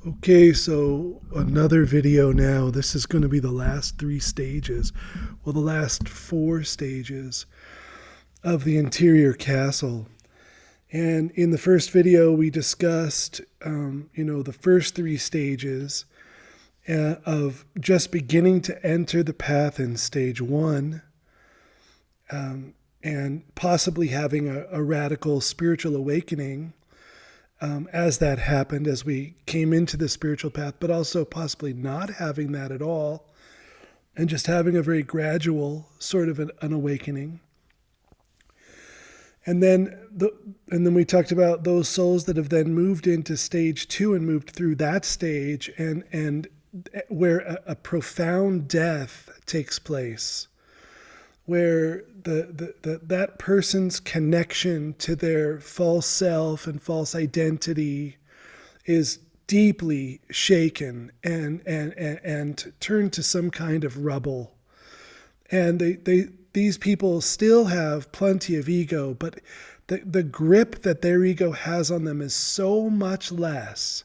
Okay, so another video now. This is going to be the last three stages, well, the last four stages of the interior castle. And in the first video, we discussed, the first three stages of just beginning to enter the path in stage one, and possibly having a radical spiritual awakening as that happened, as we came into the spiritual path, but also possibly not having that at all and just having a very gradual sort of an awakening. And then we talked about those souls that have then moved into stage two and moved through that stage, and where a profound death takes place, where that person's connection to their false self and false identity is deeply shaken and turned to some kind of rubble. And these people still have plenty of ego, but the grip that their ego has on them is so much less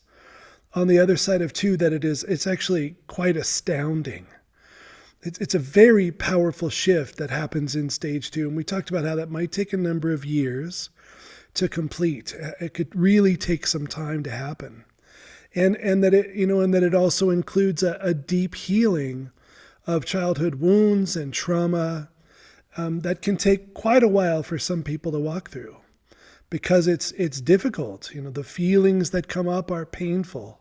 on the other side of two that it's actually quite astounding. It's a very powerful shift that happens in stage two. And we talked about how that might take a number of years to complete. It could really take some time to happen. And that it also includes a deep healing of childhood wounds and trauma that can take quite a while for some people to walk through, because it's difficult. The feelings that come up are painful.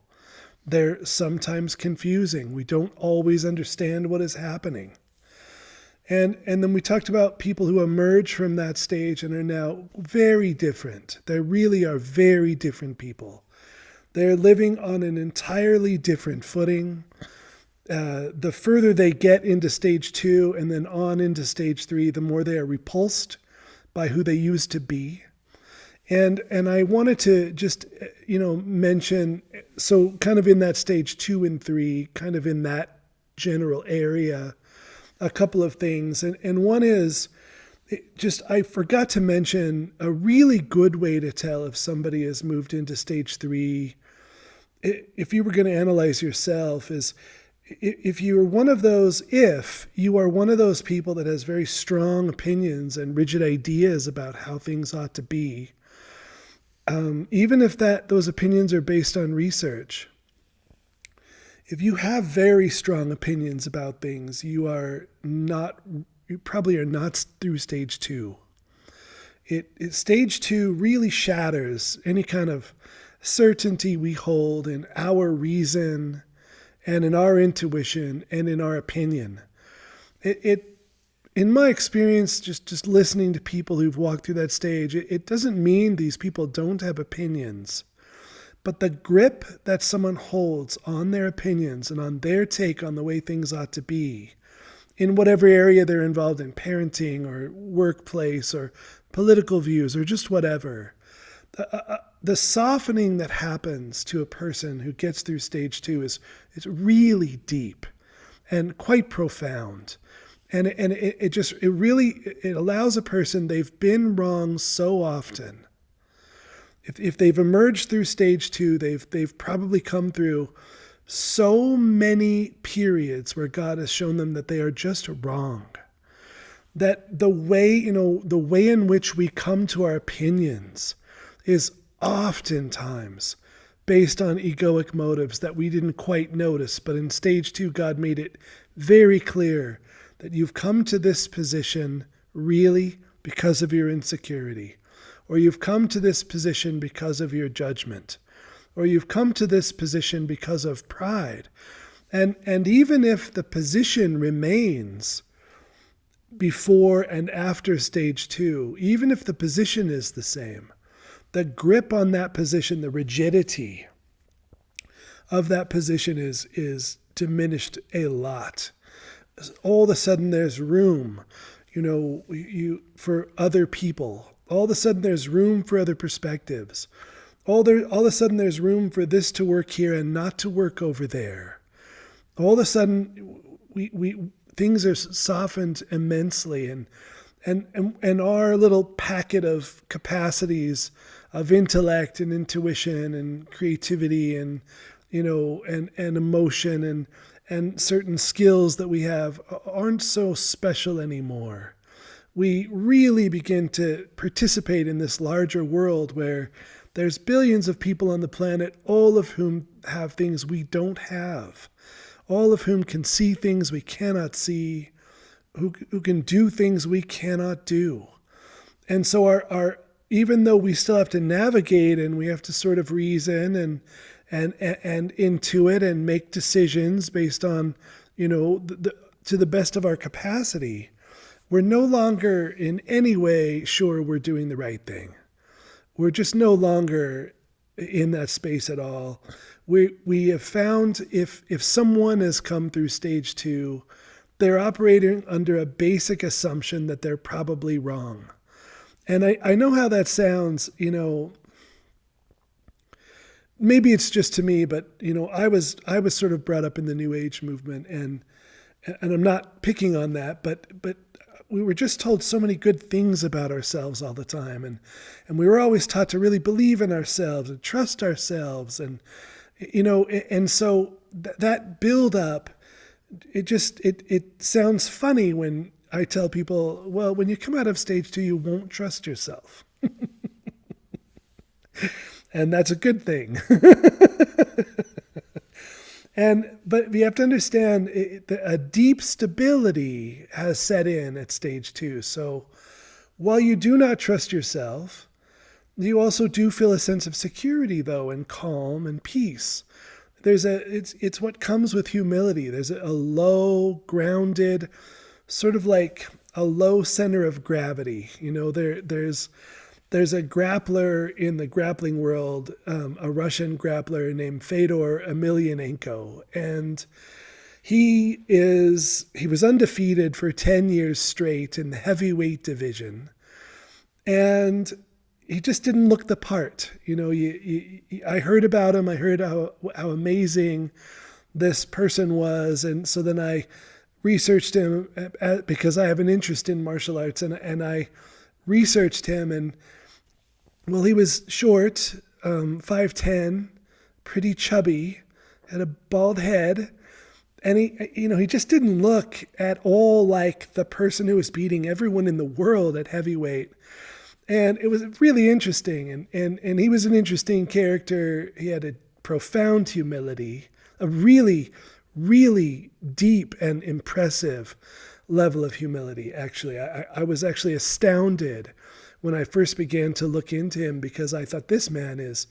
They're sometimes confusing. We don't always understand what is happening. And then we talked about people who emerge from that stage and are now very different. They really are very different people. They're living on an entirely different footing. The further they get into stage two and then on into stage three, the more they are repulsed by who they used to be. And I wanted to just, mention, so kind of in that stage two and three, kind of in that general area, a couple of things. And one is I forgot to mention a really good way to tell if somebody has moved into stage three. If you were going to analyze yourself, is if you are one of those people that has very strong opinions and rigid ideas about how things ought to be, even if those opinions are based on research, if you have very strong opinions about things, you probably are not through stage two. Stage two really shatters any kind of certainty we hold in our reason and in our intuition and in our opinion. In my experience, just listening to people who've walked through that stage, it doesn't mean these people don't have opinions. But the grip that someone holds on their opinions and on their take on the way things ought to be, in whatever area they're involved in, parenting or workplace or political views or just whatever, the softening that happens to a person who gets through stage two is really deep and quite profound. And it allows a person, they've been wrong so often. If they've emerged through stage two, they've probably come through so many periods where God has shown them that they are just wrong. That the way in which we come to our opinions is oftentimes based on egoic motives that we didn't quite notice. But in stage two, God made it very clear that you've come to this position really because of your insecurity, or you've come to this position because of your judgment, or you've come to this position because of pride. And even if the position remains before and after stage two, even if the position is the same, the grip on that position, the rigidity of that position is diminished a lot. All of a sudden there's room, for other people. All of a sudden there's room for other perspectives. All of a sudden there's room for this to work here and not to work over there. All of a sudden things are softened immensely, and our little packet of capacities of intellect and intuition and creativity and and emotion and certain skills that we have aren't so special anymore. We really begin to participate in this larger world where there's billions of people on the planet, all of whom have things we don't have, all of whom can see things we cannot see, who can do things we cannot do. And so our even though we still have to navigate and we have to sort of reason and intuit and make decisions based on, to the best of our capacity, we're no longer in any way sure we're doing the right thing. We're just no longer in that space at all. We have found if someone has come through stage 2, they're operating under a basic assumption that they're probably wrong. And I know how that sounds, maybe it's just to me, but I was sort of brought up in the New Age movement, and I'm not picking on that, but we were just told so many good things about ourselves all the time, and we were always taught to really believe in ourselves and trust ourselves, and and so that build up, it sounds funny when I tell people, well, when you come out of stage 2, you won't trust yourself. And that's a good thing. But you have to understand a deep stability has set in at stage 2. So while you do not trust yourself, you also do feel a sense of security, though, and calm and peace. It's what comes with humility. There's a low, grounded, sort of like a low center of gravity. There's a grappler in the grappling world, a Russian grappler named Fedor Emelianenko, and he was undefeated for 10 years straight in the heavyweight division, and he just didn't look the part. I heard about him. I heard how amazing this person was, and so then I researched him because I have an interest in martial arts, and I researched him, and well, he was short, 5'10", pretty chubby, had a bald head, and he just didn't look at all like the person who was beating everyone in the world at heavyweight. And it was really interesting, and he was an interesting character. He had a profound humility, a really, really deep and impressive level of humility, actually. I was actually astounded when I first began to look into him, because I thought, this man is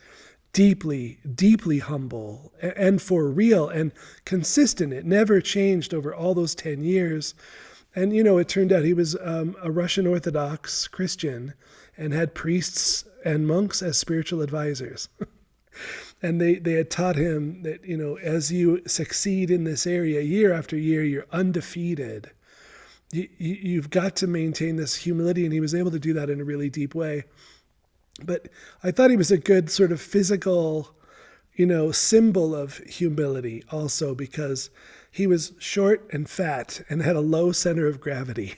deeply, deeply humble and for real and consistent. It never changed over all those 10 years. And, it turned out he was a Russian Orthodox Christian and had priests and monks as spiritual advisors. And they had taught him that, as you succeed in this area year after year, you're undefeated. You've got to maintain this humility, and he was able to do that in a really deep way. But I thought he was a good sort of physical, symbol of humility also, because he was short and fat and had a low center of gravity.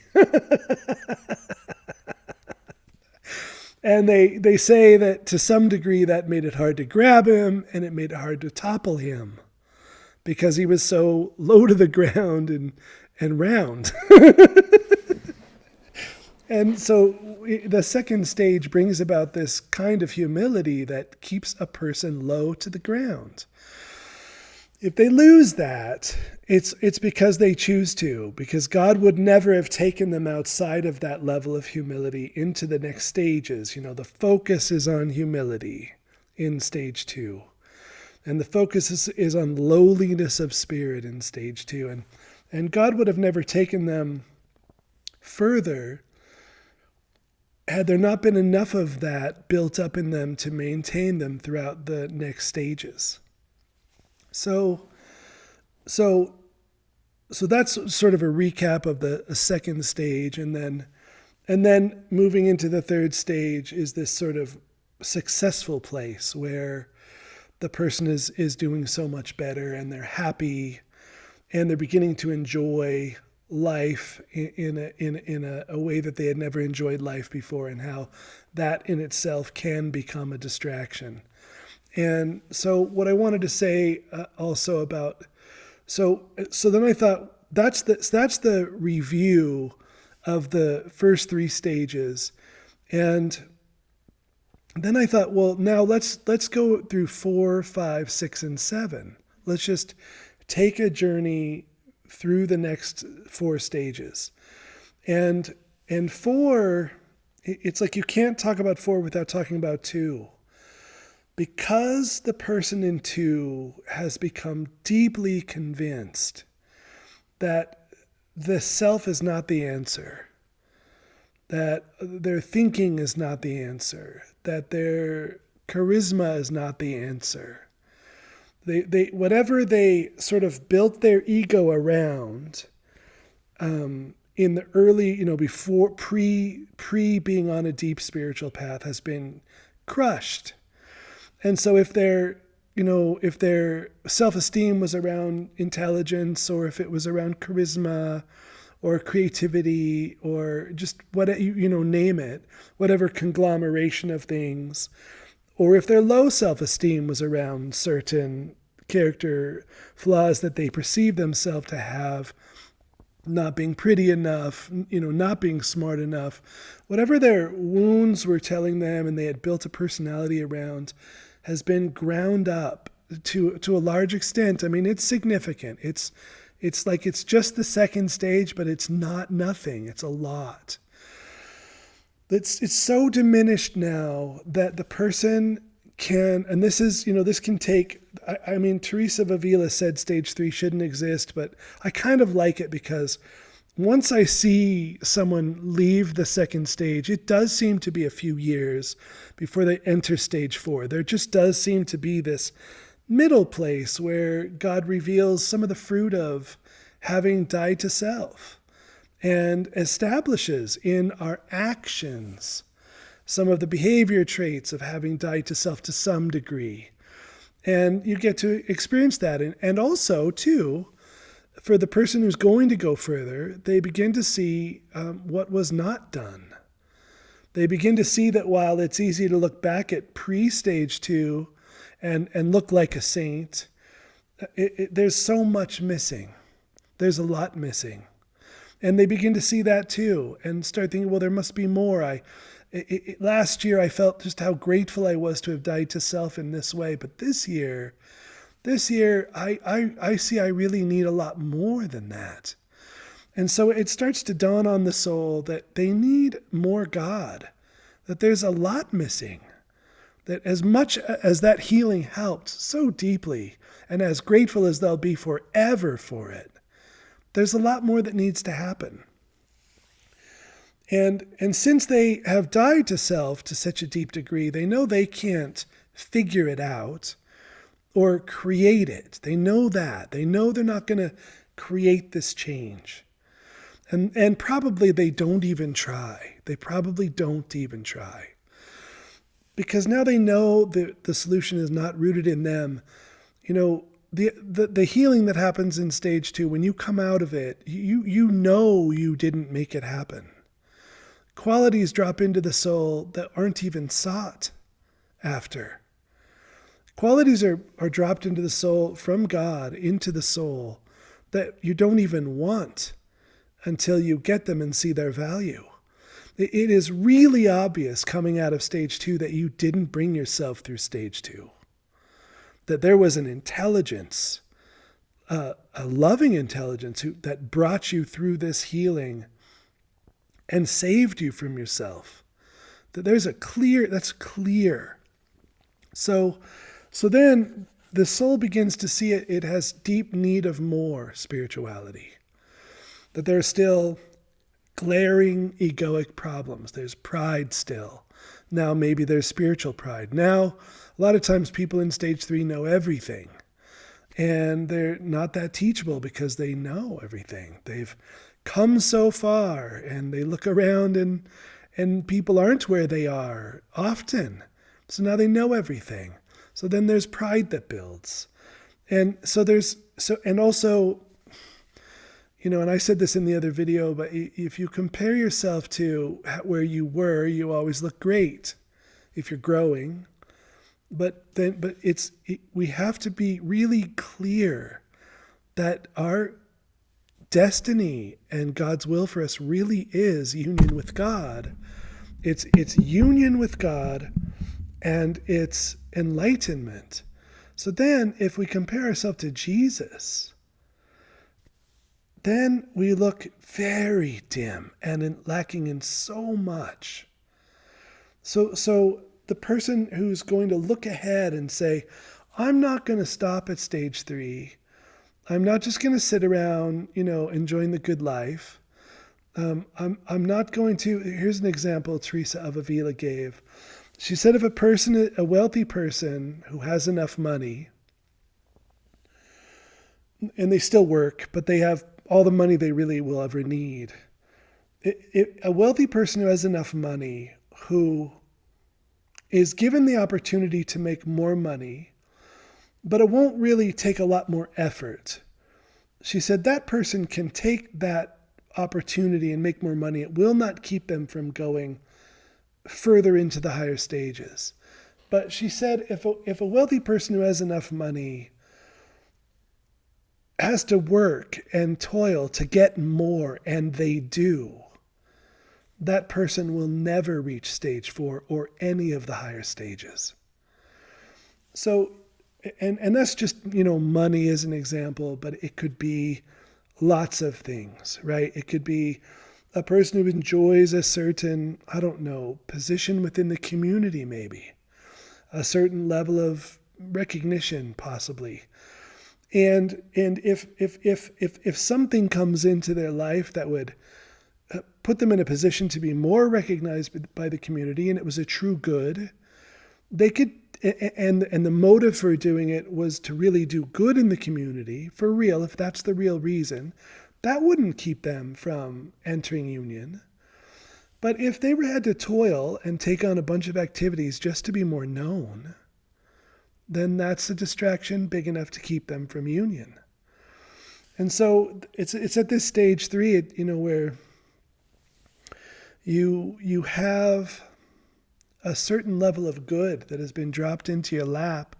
And they say that to some degree that made it hard to grab him, and it made it hard to topple him, because he was so low to the ground and round. And so the second stage brings about this kind of humility that keeps a person low to the ground. If they lose that, it's because they choose to, because God would never have taken them outside of that level of humility into the next stages. The focus is on humility in stage 2. And the focus is on lowliness of spirit in stage 2. And God would have never taken them further had there not been enough of that built up in them to maintain them throughout the next stages. So that's sort of a recap of the second stage, and then moving into the third stage is this sort of successful place where the person is doing so much better, and they're happy, and they're beginning to enjoy life in a way that they had never enjoyed life before, and how that in itself can become a distraction. And so what I wanted to say also about, so then I thought that's the review of the first three stages. And then I thought, well, now let's go through 4, 5, 6, and 7. Let's just take a journey through the next four stages. And and 4, it's like you can't talk about 4 without talking about 2. Because the person in 2 has become deeply convinced that the self is not the answer, that their thinking is not the answer, that their charisma is not the answer. They whatever they sort of built their ego around in the early, before pre being on a deep spiritual path has been crushed. And so if their self-esteem was around intelligence, or if it was around charisma or creativity, or just name it, whatever conglomeration of things, or if their low self-esteem was around certain character flaws that they perceive themselves to have, not being pretty enough, not being smart enough, whatever their wounds were telling them and they had built a personality around, has been ground up to a large extent. I mean, it's significant. It's like it's just the second stage, but it's not nothing. It's a lot. It's so diminished now that the person can, and this can take, I mean, Teresa of Avila said stage 3 shouldn't exist, but I kind of like it because once I see someone leave the second stage, it does seem to be a few years before they enter stage 4. There just does seem to be this middle place where God reveals some of the fruit of having died to self and establishes in our actions some of the behavior traits of having died to self to some degree. And you get to experience that. And also, too, for the person who's going to go further, they begin to see what was not done. They begin to see that while it's easy to look back at pre-stage 2 and look like a saint, there's so much missing. There's a lot missing. And they begin to see that too and start thinking, well, there must be more. Last year I felt just how grateful I was to have died to self in this way. But this year I see I really need a lot more than that. And so it starts to dawn on the soul that they need more God, that there's a lot missing, that as much as that healing helped so deeply, and as grateful as they'll be forever for it, there's a lot more that needs to happen. And since they have died to self to such a deep degree, they know they can't figure it out or create it. They know that. They know they're not going to create this change. And probably they don't even try. They probably don't even try. Because now they know that the solution is not rooted in them. The healing that happens in stage 2, when you come out of it, you know you didn't make it happen. Qualities drop into the soul that aren't even sought after. Qualities are dropped into the soul from God into the soul that you don't even want until you get them and see their value. It is really obvious coming out of stage 2 that you didn't bring yourself through stage 2. That there was an intelligence, a loving intelligence that brought you through this healing and saved you from yourself. That that's clear. So then the soul begins to see it has deep need of more spirituality. That there's still glaring egoic problems. There's pride still. Now maybe there's spiritual pride. Now, a lot of times people in stage 3 know everything. And they're not that teachable because they know everything. They've come so far and they look around and people aren't where they are often. So now they know everything. So then there's pride that builds. And also, and I said this in the other video, but if you compare yourself to where you were, you always look great if you're growing. We have to be really clear that our destiny and God's will for us really is union with God. It's union with God and it's enlightenment. So then if we compare ourselves to Jesus, then we look very dim and lacking in so much. So the person who's going to look ahead and say, I'm not going to stop at stage 3. I'm not just going to sit around, enjoying the good life. I'm not going to. Here's an example Teresa of Avila gave. She said if a wealthy person who has enough money, and they still work, but they have all the money they really will ever need. A wealthy person who has enough money, who is given the opportunity to make more money, but it won't really take a lot more effort. She said that person can take that opportunity and make more money. It will not keep them from going further into the higher stages. But she said if a wealthy person who has enough money has to work and toil to get more, and they do, that person will never reach stage 4 or any of the higher stages. So, and that's just, money as an example, but it could be lots of things, right? It could be a person who enjoys a certain, position within the community, maybe a certain level of recognition, possibly. And if something comes into their life that would put them in a position to be more recognized by the community, and it was a true good, they could, and the motive for doing it was to really do good in the community, for real, if that's the real reason, that wouldn't keep them from entering union. But if they had to toil and take on a bunch of activities just to be more known, then that's a distraction big enough to keep them from union. And so it's at this stage 3, where you have a certain level of good that has been dropped into your lap,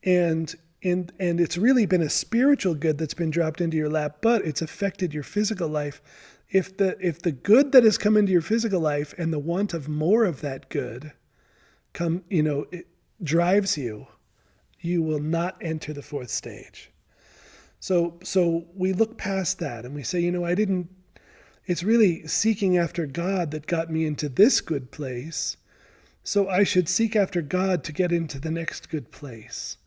and it's really been a spiritual good that's been dropped into your lap, but it's affected your physical life. If the good that has come into your physical life and the want of more of that good it drives you, you will not enter the 4th stage. So we look past that and we say, it's really seeking after God that got me into this good place. So I should seek after God to get into the next good place.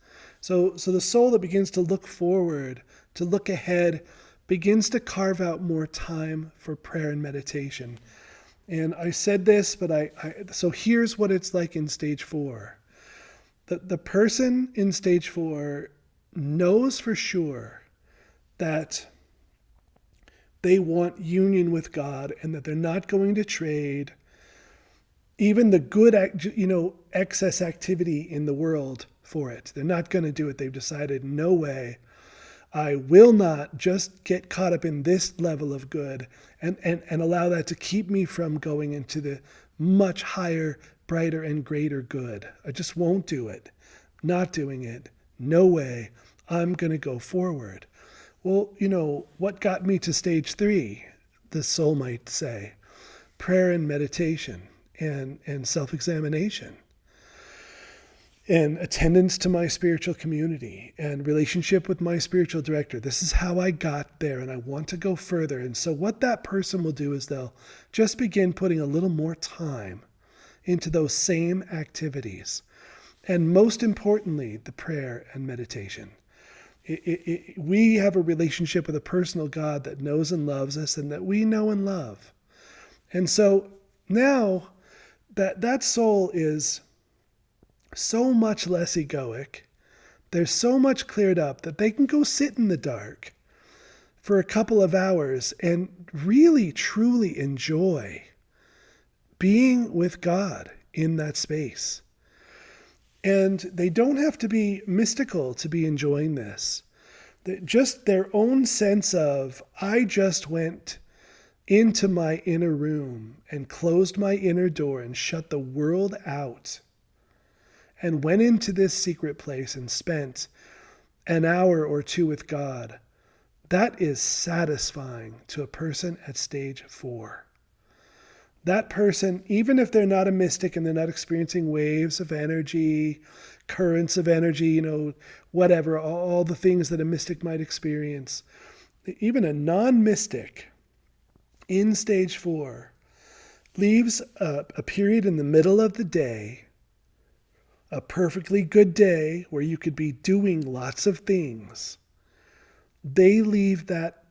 So the soul that begins to look forward, to look ahead, begins to carve out more time for prayer and meditation. And I said this, but so here's what it's like in stage 4. The person in stage 4 knows for sure that they want union with God and that they're not going to trade even the good, excess activity in the world for it. They're not going to do it. They've decided, no way. I will not just get caught up in this level of good and allow that to keep me from going into the much higher, brighter, and greater good. I just won't do it. Not doing it. No way. I'm going to go forward. Well, what got me to stage 3, the soul might say? Prayer and meditation and self-examination and attendance to my spiritual community and relationship with my spiritual director. This is how I got there, and I want to go further. And so what that person will do is they'll just begin putting a little more time into those same activities. And most importantly, the prayer and meditation. We have a relationship with a personal God that knows and loves us and that we know and love. And so now that soul is so much less egoic, they're so much cleared up that they can go sit in the dark for a couple of hours and really, truly enjoy being with God in that space. And they don't have to be mystical to be enjoying this. Just their own sense of, I just went into my inner room and closed my inner door and shut the world out. and went into this secret place and spent an hour or two with God, that is satisfying to a person at stage 4. That person, even if they're not a mystic and they're not experiencing waves of energy, currents of energy, whatever, all the things that a mystic might experience, even a non-mystic in stage 4 leaves a period in the middle of the day, a perfectly good day where you could be doing lots of things. They leave that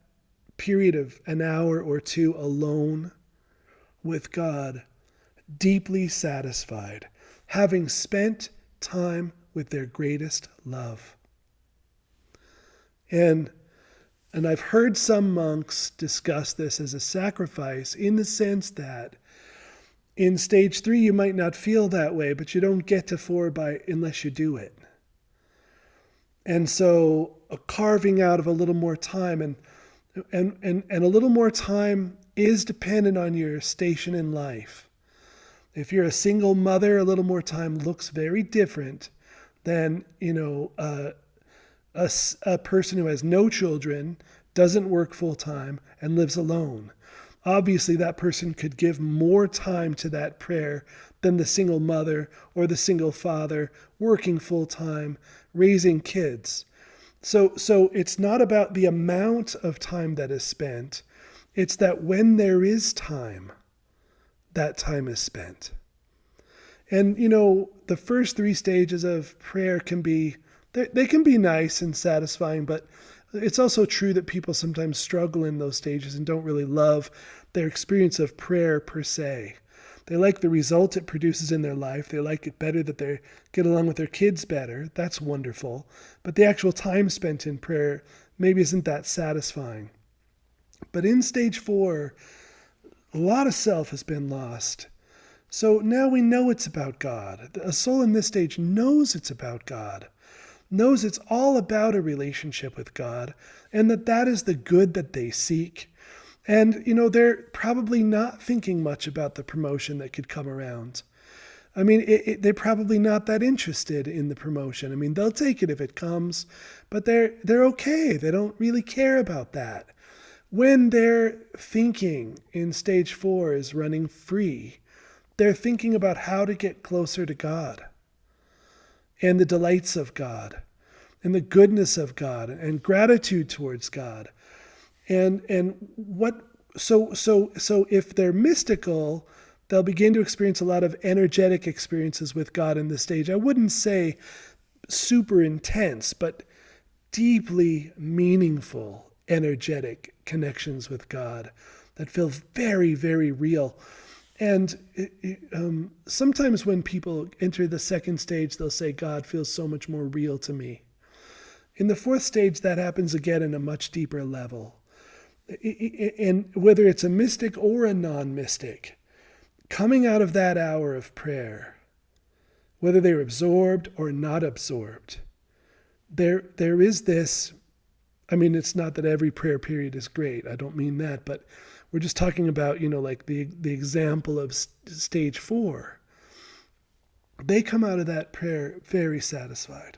period of an hour or two alone with God, deeply satisfied, having spent time with their greatest love. And I've heard some monks discuss this as a sacrifice in the sense that in stage 3 you might not feel that way, but you don't get to 4 unless you do it. And so a carving out of a little more time and a little more time is dependent on your station in life. If you're a single mother, a little more time looks very different than, a person who has no children, doesn't work full time, and lives alone. Obviously, that person could give more time to that prayer than the single mother or the single father working full time, raising kids. So it's not about the amount of time that is spent. It's that when there is time, that time is spent. And, the first 3 stages of prayer can be, they can be nice and satisfying, but it's also true that people sometimes struggle in those stages and don't really love their experience of prayer per se. They like the result it produces in their life. They like it better that they get along with their kids better. That's wonderful. But the actual time spent in prayer maybe isn't that satisfying. But in stage 4, a lot of self has been lost. So now we know it's about God. A soul in this stage knows it's about God, knows it's all about a relationship with God, and that is the good that they seek. And, they're probably not thinking much about the promotion that could come around. I mean, they're probably not that interested in the promotion. I mean, they'll take it if it comes, but they're okay. They don't really care about that. When their thinking in stage 4 is running free, they're thinking about how to get closer to God and the delights of God and the goodness of God and gratitude towards God. And what so if they're mystical, they'll begin to experience a lot of energetic experiences with God in this stage. I wouldn't say super intense, but deeply meaningful, energetic connections with God that feel very, very real. And sometimes when people enter the second stage, they'll say, God feels so much more real to me. In the 4th stage, that happens again in a much deeper level. And whether it's a mystic or a non-mystic, coming out of that hour of prayer, whether they're absorbed or not absorbed, there is this, I mean, it's not that every prayer period is great. I don't mean that, but we're just talking about, like the example of stage 4. They come out of that prayer very satisfied,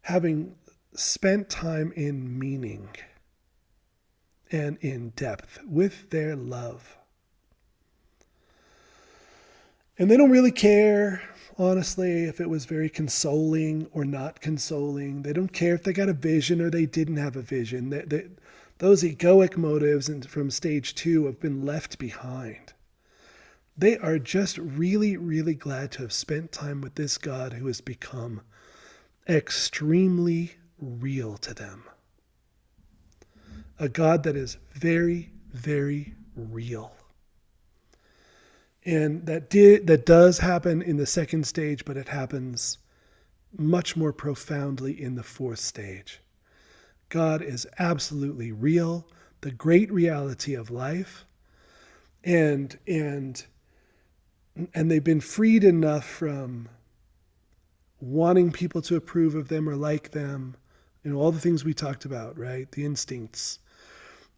having spent time in meaning and in depth with their love. And they don't really care, honestly, if it was very consoling or not consoling. They don't care if they got a vision or they didn't have a vision. Those egoic motives from stage 2 have been left behind. They are just really, really glad to have spent time with this God who has become extremely real to them. A God that is very, very real. And that does happen in the second stage, but it happens much more profoundly in the 4th stage. God is absolutely real, the great reality of life, and they've been freed enough from wanting people to approve of them or like them, all the things we talked about, right? The instincts.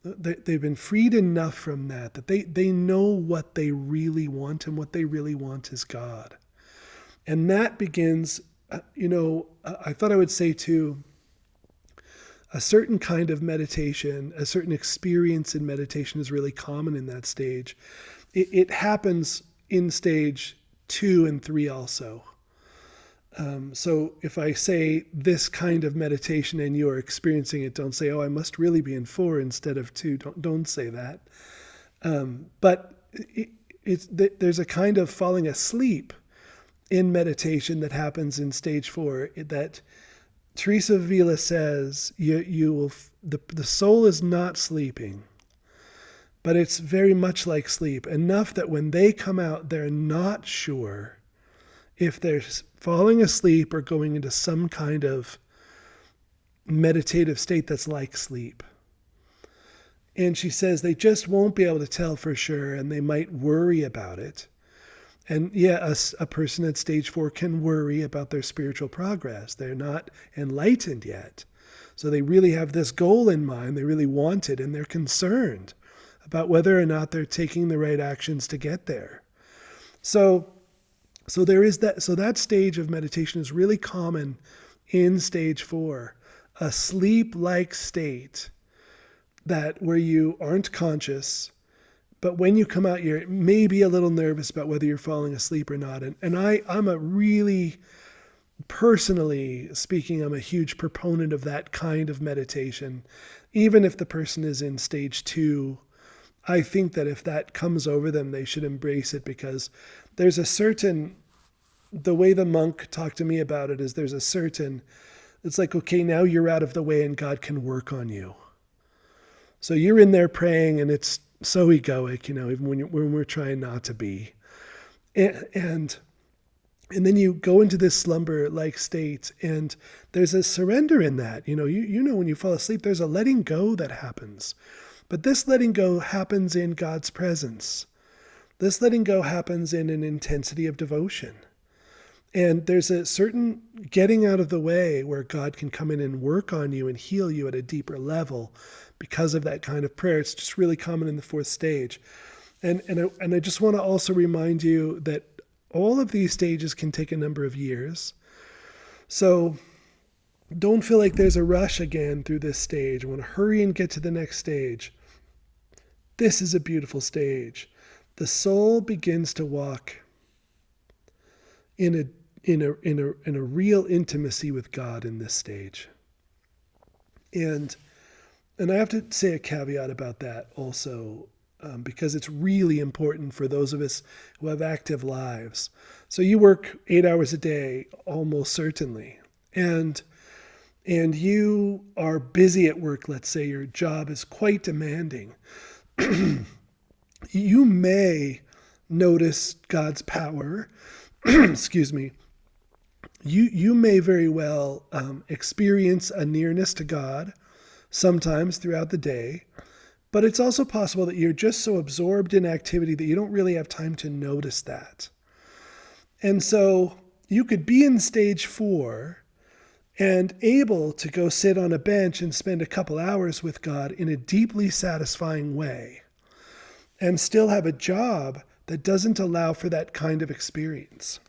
They've been freed enough from that they know what they really want, and what they really want is God. And that begins, I thought I would say too, a certain kind of meditation, a certain experience in meditation is really common in that stage. It happens in stage 2 and 3 also. So if I say this kind of meditation and you're experiencing it, don't say, "Oh, I must really be in 4 instead of 2." Don't say that. But there's a kind of falling asleep in meditation that happens in stage 4 that Teresa of Avila says you will the soul is not sleeping, but it's very much like sleep, enough that when they come out, they're not sure if they're falling asleep or going into some kind of meditative state that's like sleep. And she says they just won't be able to tell for sure, and they might worry about it. And yeah, a person at stage 4 can worry about their spiritual progress. They're not enlightened yet. So they really have this goal in mind. They really want it, and they're concerned about whether or not they're taking the right actions to get there. So there is that. So that stage of meditation is really common in stage 4, a sleep-like state that where you aren't conscious, but when you come out, you're maybe a little nervous about whether you're falling asleep or not. And I'm a really, personally speaking, I'm a huge proponent of that kind of meditation. Even if the person is in stage 2, I think that if that comes over them, they should embrace it, because there's a certain, the way the monk talked to me about it is there's a certain, it's like, okay, now you're out of the way and God can work on you. So you're in there praying and it's so egoic, even when we're trying not to be. And then you go into this slumber-like state, and there's a surrender in that. You know when you fall asleep, there's a letting go that happens. But this letting go happens in God's presence. This letting go happens in an intensity of devotion. And there's a certain getting out of the way where God can come in and work on you and heal you at a deeper level because of that kind of prayer. It's just really common in the 4th stage. And I just want to also remind you that all of these stages can take a number of years. So don't feel like there's a rush again through this stage. I want to hurry and get to the next stage. This is a beautiful stage. The soul begins to walk in a real intimacy with God in this stage. And I have to say a caveat about that also, because it's really important for those of us who have active lives. So you work 8 hours a day, almost certainly. And you are busy at work. Let's say your job is quite demanding. You may notice God's power. Excuse me. You may very well experience a nearness to God sometimes throughout the day, but it's also possible that you're just so absorbed in activity that you don't really have time to notice that. And so you could be in stage 4 and able to go sit on a bench and spend a couple hours with God in a deeply satisfying way, and still have a job that doesn't allow for that kind of experience.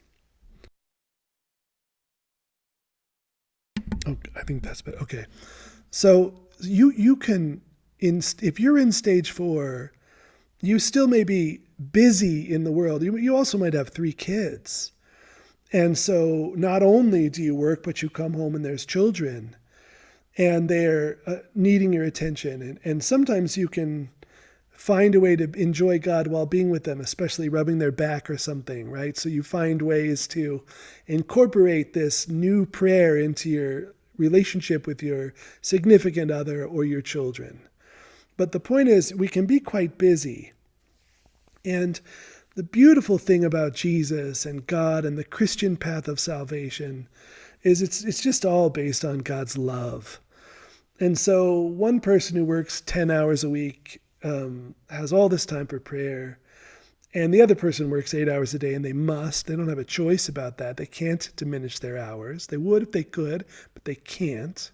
Oh, I think that's better. Okay. So you can, if you're in stage 4, you still may be busy in the world. You also might have 3 kids. And so not only do you work, but you come home and there's children and they're needing your attention. And sometimes you can find a way to enjoy God while being with them, especially rubbing their back or something, right? So you find ways to incorporate this new prayer into your relationship with your significant other or your children. But the point is, we can be quite busy. And the beautiful thing about Jesus and God and the Christian path of salvation is it's just all based on God's love. And so one person who works 10 hours a week has all this time for prayer, and the other person works 8 hours a day, and they don't have a choice about that. They can't diminish their hours. They would if they could, but they can't.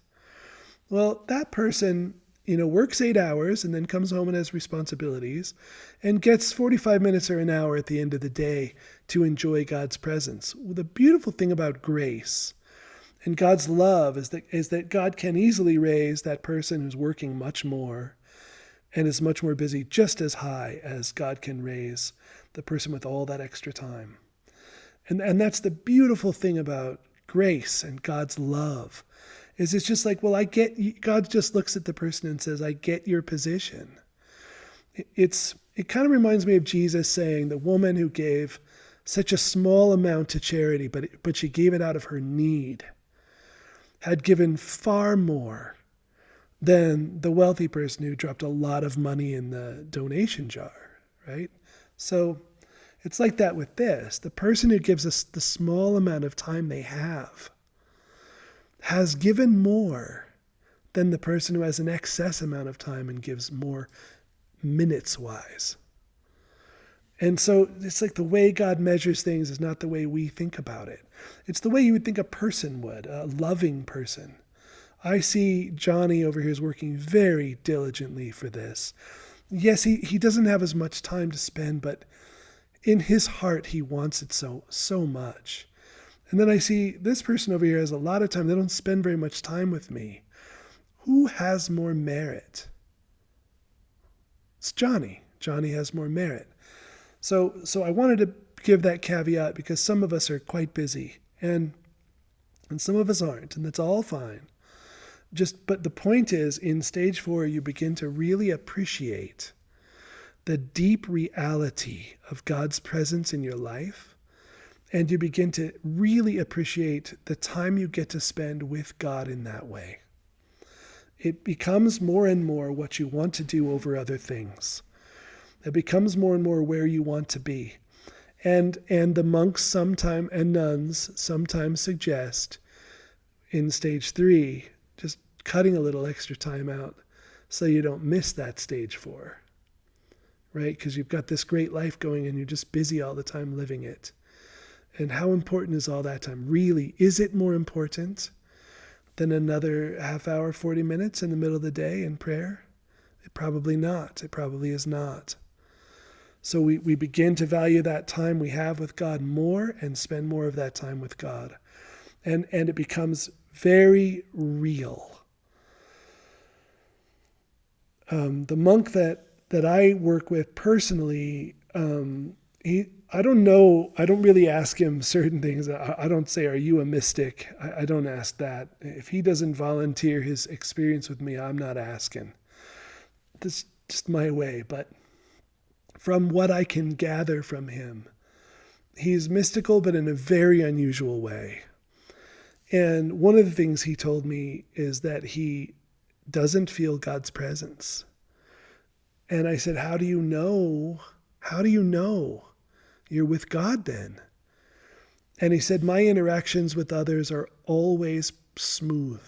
Well, that person works 8 hours and then comes home and has responsibilities and gets 45 minutes or an hour at the end of the day to enjoy God's presence. Well, the beautiful thing about grace and God's love is that God can easily raise that person who's working much more and is much more busy just as high as God can raise the person with all that extra time. And that's the beautiful thing about grace and God's love, is it's just like, well, God just looks at the person and says, I get your position. It kind of reminds me of Jesus saying, the woman who gave such a small amount to charity, but she gave it out of her need, had given far more than the wealthy person who dropped a lot of money in the donation jar, right? So it's like that with this. The person who gives us the small amount of time they have has given more than the person who has an excess amount of time and gives more minutes-wise. And so it's like the way God measures things is not the way we think about it. It's the way you would think a person would, a loving person. I see Johnny over here is working very diligently for this. Yes, he doesn't have as much time to spend, but in his heart, he wants it so much. And then I see this person over here has a lot of time. They don't spend very much time with me. Who has more merit? It's Johnny. Johnny has more merit. So I wanted to give that caveat because some of us are quite busy and some of us aren't, and that's all fine. But the point is, in stage 4, you begin to really appreciate the deep reality of God's presence in your life, and you begin to really appreciate the time you get to spend with God in that way. It becomes more and more what you want to do over other things. It becomes more and more where you want to be. And the monks sometimes and nuns sometimes suggest in stage 3, just cutting a little extra time out so you don't miss that stage 4, right? Because you've got this great life going and you're just busy all the time living it. And how important is all that time? Really, is it more important than another half hour, 40 minutes in the middle of the day in prayer? Probably not. It probably is not. So we begin to value that time we have with God more and spend more of that time with God. And it becomes very real. The monk that I work with personally, I don't know, I don't really ask him certain things. I don't say, are you a mystic? I don't ask that. If he doesn't volunteer his experience with me, I'm not asking. That's just my way. But from what I can gather from him, he's mystical, but in a very unusual way. And one of the things he told me is that he doesn't feel God's presence. And I said, how do you know? How do you know you're with God then? And he said, my interactions with others are always smooth.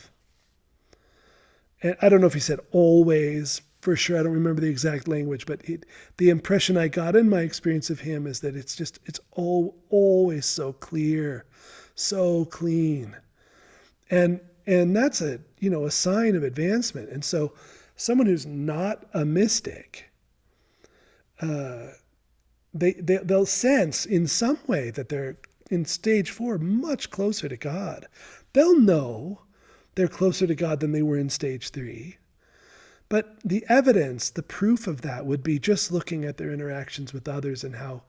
And I don't know if he said always, for sure. I don't remember the exact language, but the impression I got in my experience of him is that it's always so clear, so clean. And that's a sign of advancement. And so someone who's not a mystic, they'll sense in some way that they're in stage 4 much closer to God. They'll know they're closer to God than they were in stage 3. But the evidence, the proof of that would be just looking at their interactions with others and how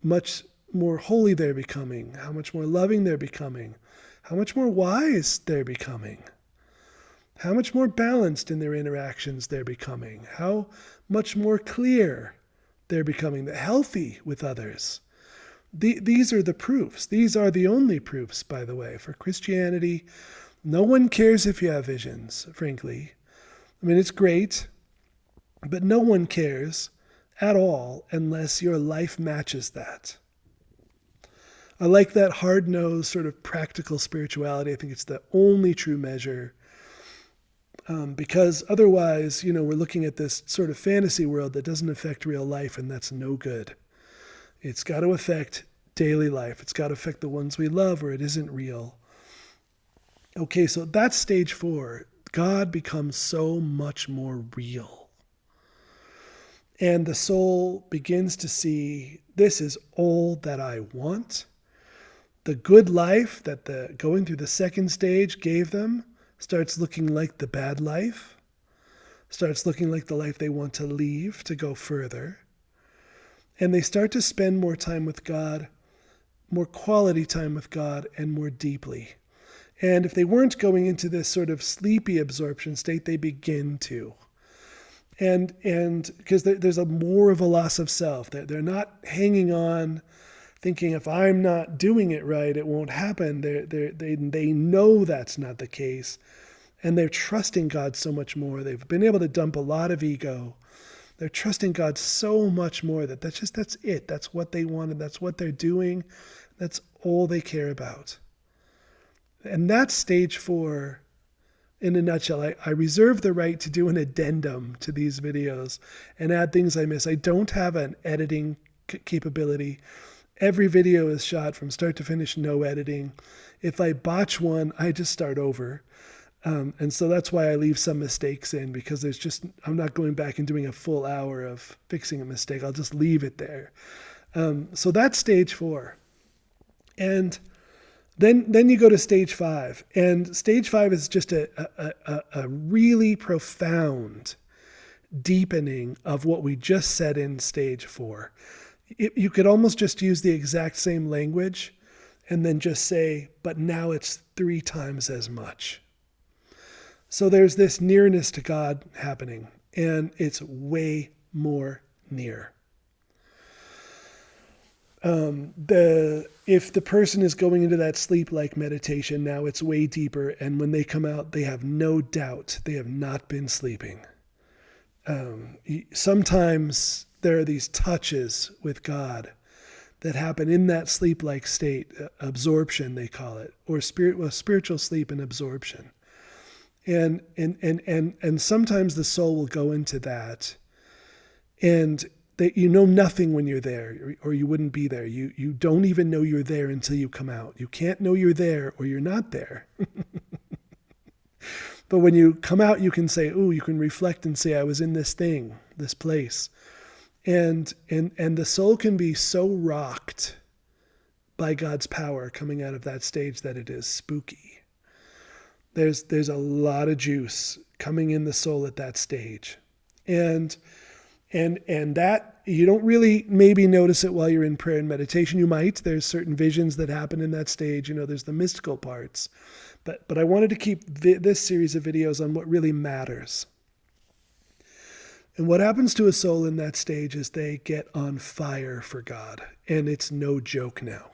much more holy they're becoming, how much more loving they're becoming, how much more wise they're becoming, how much more balanced in their interactions they're becoming, how much more clear they're becoming, healthy with others. These are the proofs. These are the only proofs, by the way, for Christianity. No one cares if you have visions, frankly. I mean, it's great, but no one cares at all unless your life matches that. I like that hard-nosed sort of practical spirituality. I think it's the only true measure. Because otherwise, we're looking at this sort of fantasy world that doesn't affect real life, and that's no good. It's got to affect daily life. It's got to affect the ones we love, or it isn't real. Okay, so that's stage 4. God becomes so much more real. And the soul begins to see, this is all that I want. The good life that the going through the second stage gave them starts looking like the bad life, starts looking like the life they want to leave to go further. And they start to spend more time with God, more quality time with God, and more deeply. And if they weren't going into this sort of sleepy absorption state, they begin to. And because there's a more of a loss of self. They're not hanging on, thinking if I'm not doing it right, it won't happen. They know that's not the case. And they're trusting God so much more. They've been able to dump a lot of ego. They're trusting God so much more that's it. That's what they wanted. That's what they're doing. That's all they care about. And that's stage 4 in a nutshell. I reserve the right to do an addendum to these videos and add things I miss. I don't have an editing capability. Every video is shot from start to finish, no editing. If I botch one, I just start over. And so that's why I leave some mistakes in, because I'm not going back and doing a full hour of fixing a mistake. I'll just leave it there. So that's stage 4. And then you go to stage 5. And stage 5 is just a really profound deepening of what we just said in stage 4. You could almost just use the exact same language and then just say, but now it's 3 times as much. So there's this nearness to God happening, and it's way more near. If the person is going into that sleep-like meditation, now it's way deeper, and when they come out, they have no doubt they have not been sleeping. Sometimes there are these touches with God that happen in that sleep-like state, absorption they call it, or spiritual sleep and absorption. And sometimes the soul will go into that, and that you know nothing when you're there, or you wouldn't be there. You don't even know you're there until you come out. You can't know you're there, or you're not there. But when you come out, you can say, "Ooh," you can reflect and say, "I was in this thing, this place," and the soul can be so rocked by God's power coming out of that stage that it is spooky. There's a lot of juice coming in the soul at that stage. And that you don't really maybe notice it while you're in prayer and meditation. You might. There's certain visions that happen in that stage. There's the mystical parts. But I wanted to keep this series of videos on what really matters. And what happens to a soul in that stage is they get on fire for God. And it's no joke now.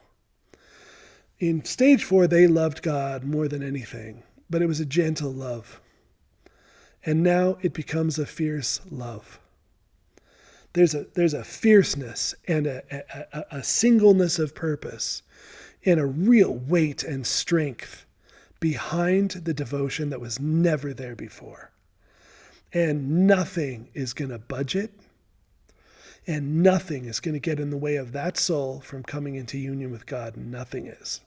In stage 4, they loved God more than anything. But it was a gentle love. And now it becomes a fierce love. There's a fierceness and a singleness of purpose and a real weight and strength behind the devotion that was never there before. And nothing is going to budge it. And nothing is going to get in the way of that soul from coming into union with God. Nothing is.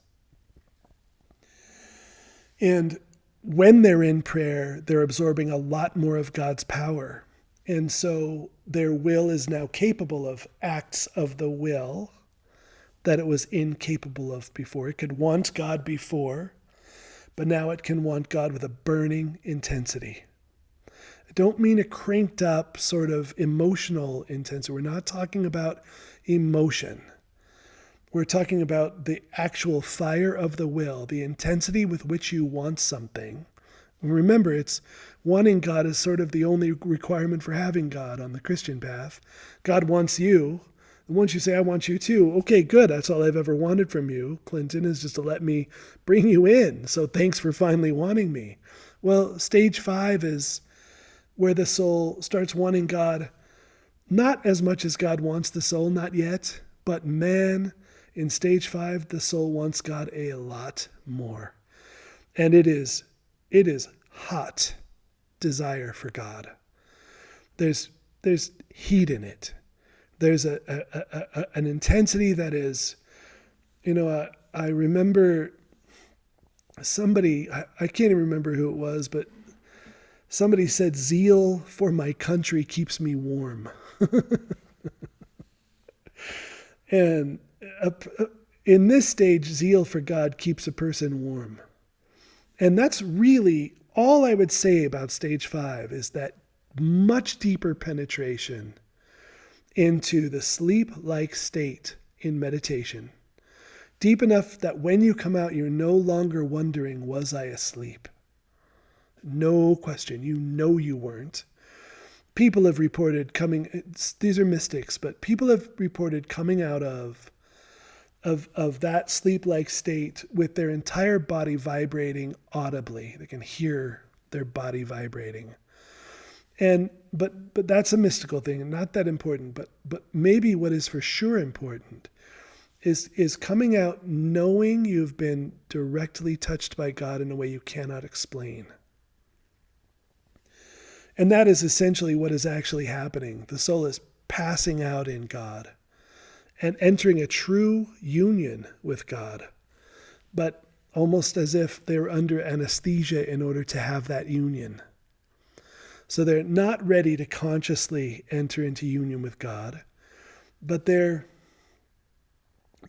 And when they're in prayer, they're absorbing a lot more of God's power. And so their will is now capable of acts of the will that it was incapable of before. It could want God before, but now it can want God with a burning intensity. I don't mean a cranked up sort of emotional intensity. We're not talking about emotion. We're talking about the actual fire of the will, the intensity with which you want something. And remember, it's wanting God is sort of the only requirement for having God on the Christian path. God wants you. And once you say, I want you too, okay, good. That's all I've ever wanted from you, Clinton, is just to let me bring you in. So thanks for finally wanting me. Well, stage 5 is where the soul starts wanting God, not as much as God wants the soul, not yet, but man, in stage 5, the soul wants God a lot more. And it is hot desire for God. There's heat in it. There's an intensity that is, I remember somebody, I can't even remember who it was, but Somebody said, zeal for my country keeps me warm. And in this stage, zeal for God keeps a person warm. And that's really all I would say about stage 5, is that much deeper penetration into the sleep-like state in meditation. Deep enough that when you come out, you're no longer wondering, was I asleep? No question. You know you weren't. People have reported these are mystics, but people have reported coming out of that sleep-like state with their entire body vibrating audibly. They can hear their body vibrating. But that's a mystical thing, not that important. But maybe what is for sure important is coming out knowing you've been directly touched by God in a way you cannot explain. And that is essentially what is actually happening. The soul is passing out in God and entering a true union with God, but almost as if they're under anesthesia in order to have that union. So they're not ready to consciously enter into union with God, but they're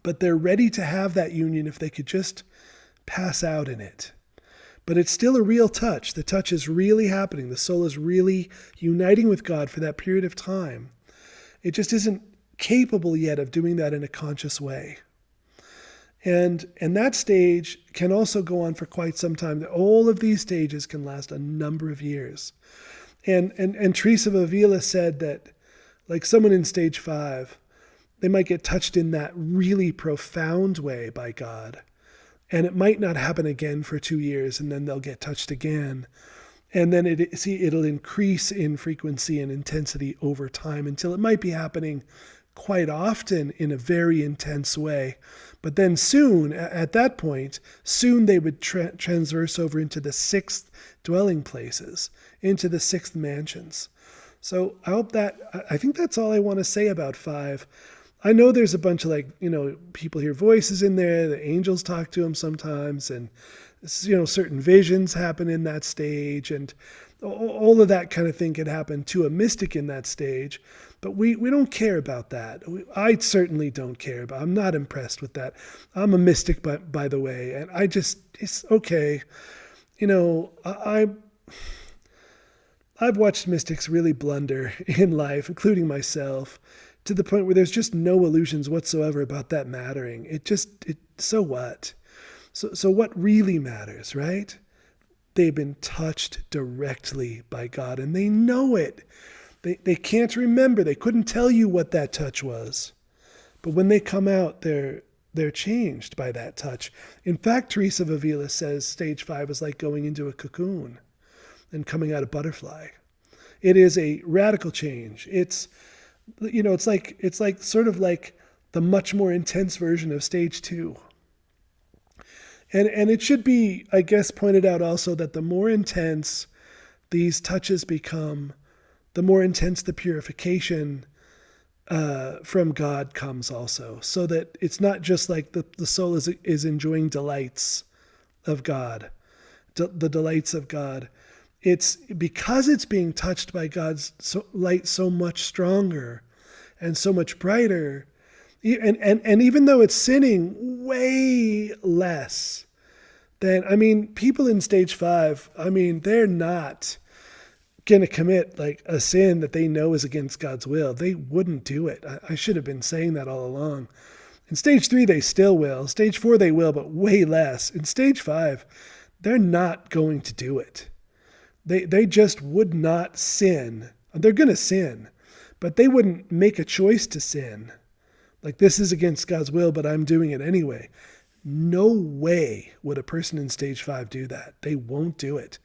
ready to have that union if they could just pass out in it. But it's still a real touch. The touch is really happening. The soul is really uniting with God for that period of time. It just isn't capable yet of doing that in a conscious way. And that stage can also go on for quite some time. All of these stages can last a number of years. And Teresa of Avila said that, like someone in stage 5, they might get touched in that really profound way by God. And it might not happen again for 2 years, and then they'll get touched again. And then it'll increase in frequency and intensity over time until it might be happening quite often in a very intense way. But then soon, at that point, they would transverse over into the 6th dwelling places, into the 6th mansions. So I think that's all I want to say about 5. I know there's a bunch of people hear voices in there, the angels talk to them sometimes, and certain visions happen in that stage, and all of that kind of thing can happen to a mystic in that stage. But we don't care about that. I certainly don't care about. I'm not impressed with that. I'm a mystic, by the way, and it's okay. I've watched mystics really blunder in life, including myself, to the point where there's just no illusions whatsoever about that mattering. So what? So what really matters, right? They've been touched directly by God, and they know it. They can't remember. They couldn't tell you what that touch was. But when they come out, they're changed by that touch. In fact, Teresa of Avila says stage 5 is like going into a cocoon and coming out a butterfly. It is a radical change. It's sort of like the much more intense version of stage 2. And it should be, I guess, pointed out also that the more intense these touches become, the more intense the purification from God comes also. So that it's not just like the soul is enjoying delights of God, the delights of God. It's because it's being touched by God's light so much stronger and so much brighter. And even though it's sinning way less than, people in stage 5, they're not going to commit like a sin that they know is against God's will. They wouldn't do it. I should have been saying that all along. In stage 3, they still will. Stage 4, they will, but way less. In stage 5, they're not going to do it. They just would not sin. They're going to sin, but they wouldn't make a choice to sin. Like, this is against God's will, but I'm doing it anyway. No way would a person in stage 5 do that. They won't do it.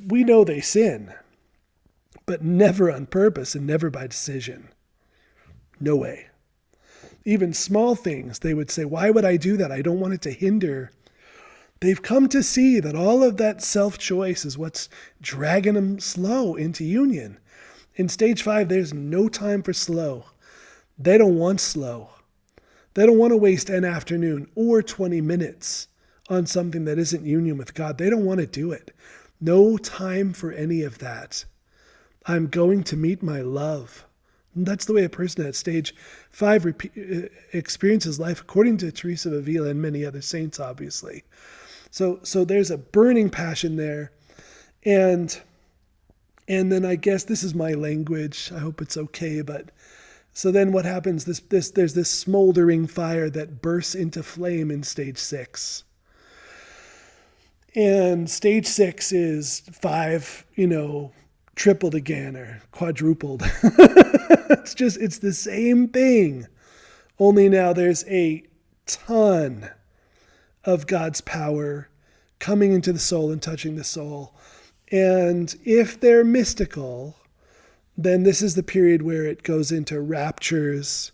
We know they sin, but never on purpose and never by decision. No way. Even small things, they would say, why would I do that? I don't want it to hinder. They've come to see that all of that self-choice is what's dragging them slow into union. In stage 5, there's no time for slow. They don't want slow. They don't want to waste an afternoon or 20 minutes on something that isn't union with God. They don't want to do it. No time for any of that. I'm going to meet my love. And that's the way a person at stage 5 experiences life, according to Teresa of Avila and many other saints, obviously. So there's a burning passion there. And then I guess this is my language. I hope it's okay, but so then what happens? There's this smoldering fire that bursts into flame in stage 6. And stage 6 is 5, tripled again or quadrupled. It's the same thing. Only now there's a ton of God's power coming into the soul and touching the soul. And if they're mystical, then this is the period where it goes into raptures.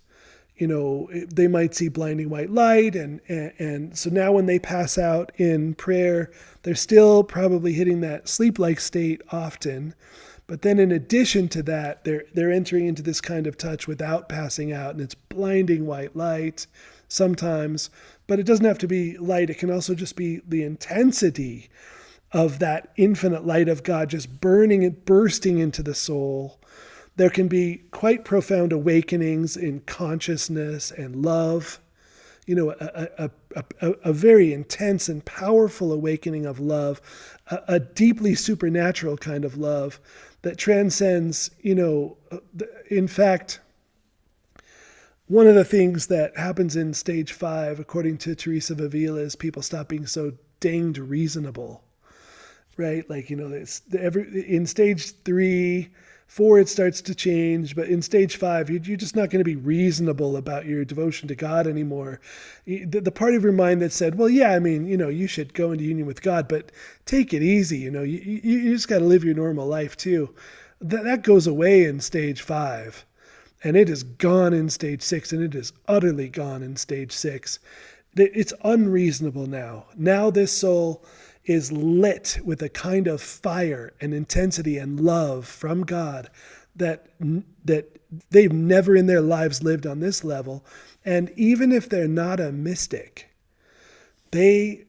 They might see blinding white light. And so now when they pass out in prayer, they're still probably hitting that sleep-like state often. But then in addition to that, they're entering into this kind of touch without passing out. And it's blinding white light sometimes. But it doesn't have to be light. It can also just be the intensity of that infinite light of God just burning and bursting into the soul. There can be quite profound awakenings in consciousness and love. A very intense and powerful awakening of love, a deeply supernatural kind of love that transcends, in fact, one of the things that happens in stage 5, according to Teresa of Avila, is people stop being so danged reasonable, right? Like, in stage 3, 4, it starts to change, but in stage 5, you're just not going to be reasonable about your devotion to God anymore. The part of your mind that said, well, yeah, you should go into union with God, but take it easy. You just got to live your normal life too. That goes away in stage 5, and it is gone in stage 6, and it is utterly gone in stage 6. It's unreasonable now. Now this soul is lit with a kind of fire and intensity and love from God that they've never in their lives lived on this level. And even if they're not a mystic, they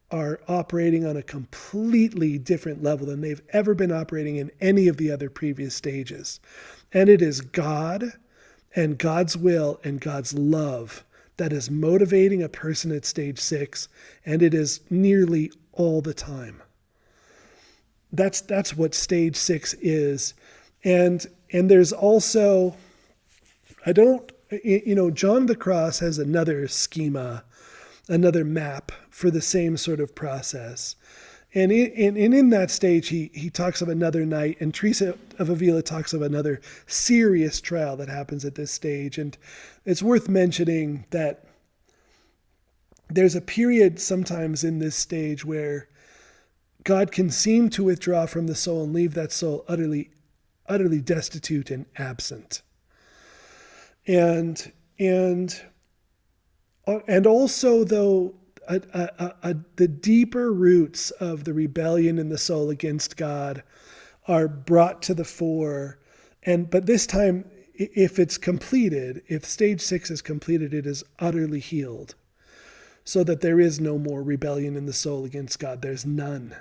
are operating on a completely different level than they've ever been operating in any of the other previous stages. And it is God and God's will and God's love that is motivating a person at stage 6, and it is nearly all the time. That's what stage 6 is. And there's also, John of the Cross has another schema, another map for the same sort of process. And in that stage, he talks of another night, and Teresa of Avila talks of another serious trial that happens at this stage. And it's worth mentioning that there's a period sometimes in this stage where God can seem to withdraw from the soul and leave that soul utterly destitute and absent. And also, though, the deeper roots of the rebellion in the soul against God are brought to the fore. But this time, if it's completed, if stage 6 is completed, it is utterly healed, so that there is no more rebellion in the soul against God. There's none.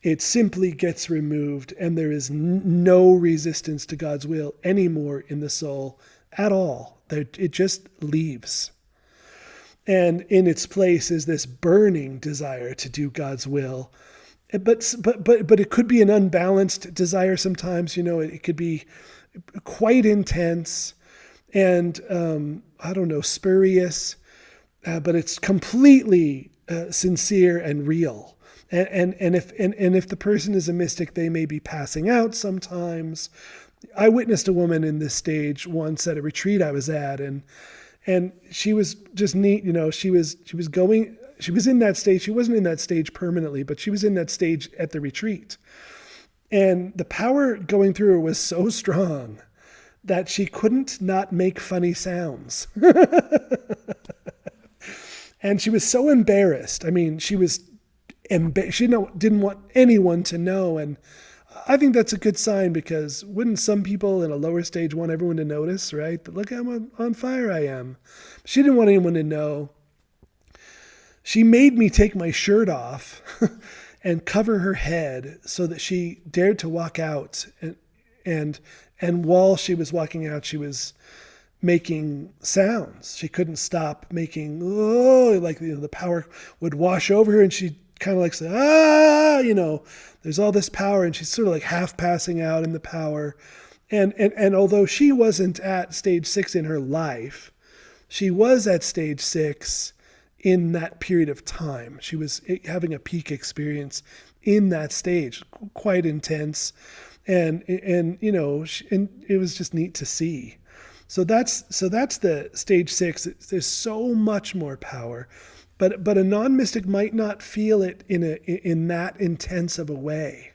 It simply gets removed, and there is no resistance to God's will anymore in the soul at all. It just leaves. And in its place is this burning desire to do God's will. But it could be an unbalanced desire sometimes. It could be quite intense and, spurious, but it's completely sincere and real. And if the person is a mystic, they may be passing out sometimes. I witnessed a woman in this stage once at a retreat I was at, and she was just neat. She was in that stage. She wasn't in that stage permanently, but she was in that stage at the retreat. And the power going through her was so strong that she couldn't not make funny sounds. And she was so embarrassed. She was she didn't want anyone to know. And I think that's a good sign, because wouldn't some people in a lower stage want everyone to notice, right? That, look how on fire I am. She didn't want anyone to know. She made me take my shirt off and cover her head so that she dared to walk out. And while she was walking out, she was making sounds. She couldn't stop making, oh, like, the power would wash over her, and she kind of like say, there's all this power, and she's sort of like half passing out in the power. And although she wasn't at stage 6 in her life, she was at stage 6 in that period of time. She was having a peak experience in that stage, quite intense. And it was just neat to see. So that's the stage 6. There's so much more power, but a non-mystic might not feel it in that intense of a way.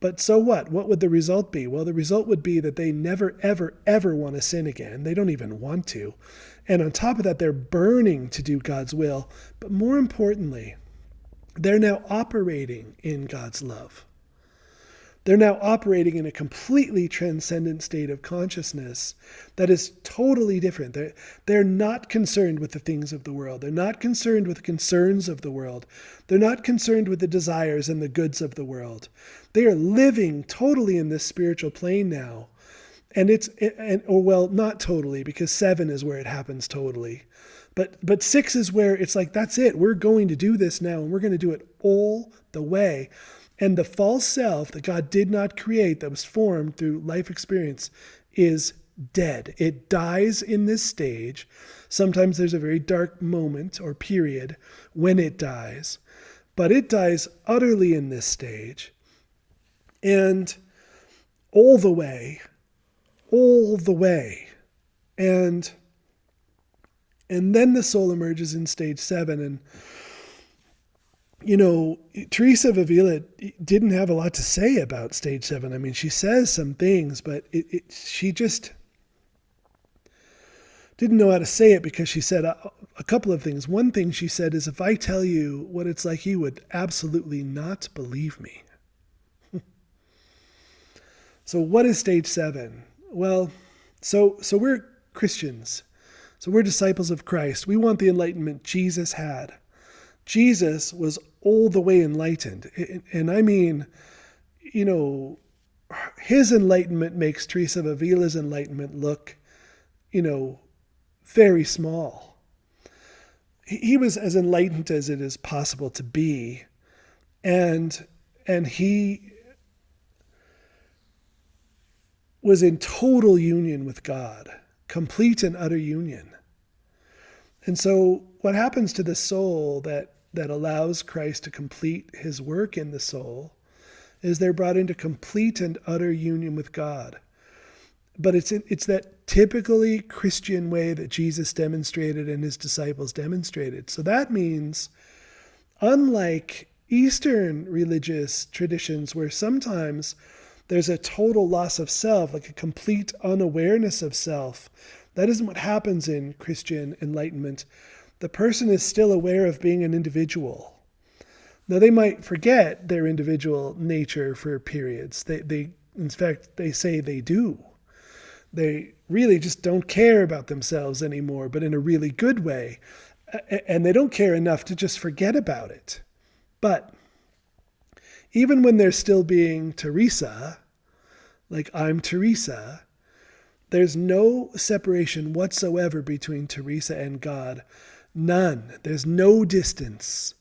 But so what? What would the result be? Well, the result would be that they never, ever, ever want to sin again. They don't even want to. And on top of that, they're burning to do God's will. But more importantly, they're now operating in God's love. They're now operating in a completely transcendent state of consciousness that is totally different. They're not concerned with the things of the world. They're not concerned with the concerns of the world. They're not concerned with the desires and the goods of the world. They are living totally in this spiritual plane now. And not totally, because 7 is where it happens totally. But 6 is where it's like, that's it. We're going to do this now, and we're going to do it all the way. And the false self that God did not create, that was formed through life experience, is dead. It dies in this stage. Sometimes there's a very dark moment or period when it dies, but it dies utterly in this stage. And all the way. And then the soul emerges in stage 7. And Teresa of Avila didn't have a lot to say about stage 7. I mean, she says some things, but she just didn't know how to say it, because she said a couple of things. One thing she said is, if I tell you what it's like, you would absolutely not believe me. So what is stage 7? Well, so we're Christians. So we're disciples of Christ. We want the enlightenment Jesus had. Jesus was all the way enlightened. And I mean, his enlightenment makes Teresa of Avila's enlightenment look, very small. He was as enlightened as it is possible to be. And he was in total union with God, complete and utter union. And so what happens to the soul that allows Christ to complete his work in the soul is they're brought into complete and utter union with God. But it's that typically Christian way that Jesus demonstrated and his disciples demonstrated. So that means, unlike Eastern religious traditions, where sometimes there's a total loss of self, like a complete unawareness of self, that isn't what happens in Christian enlightenment. The person is still aware of being an individual. Now, they might forget their individual nature for periods. In fact, they say they do. They really just don't care about themselves anymore, but in a really good way. And they don't care enough to just forget about it. But even when they're still being Teresa, like I'm Teresa, there's no separation whatsoever between Teresa and God. None. There's no distance.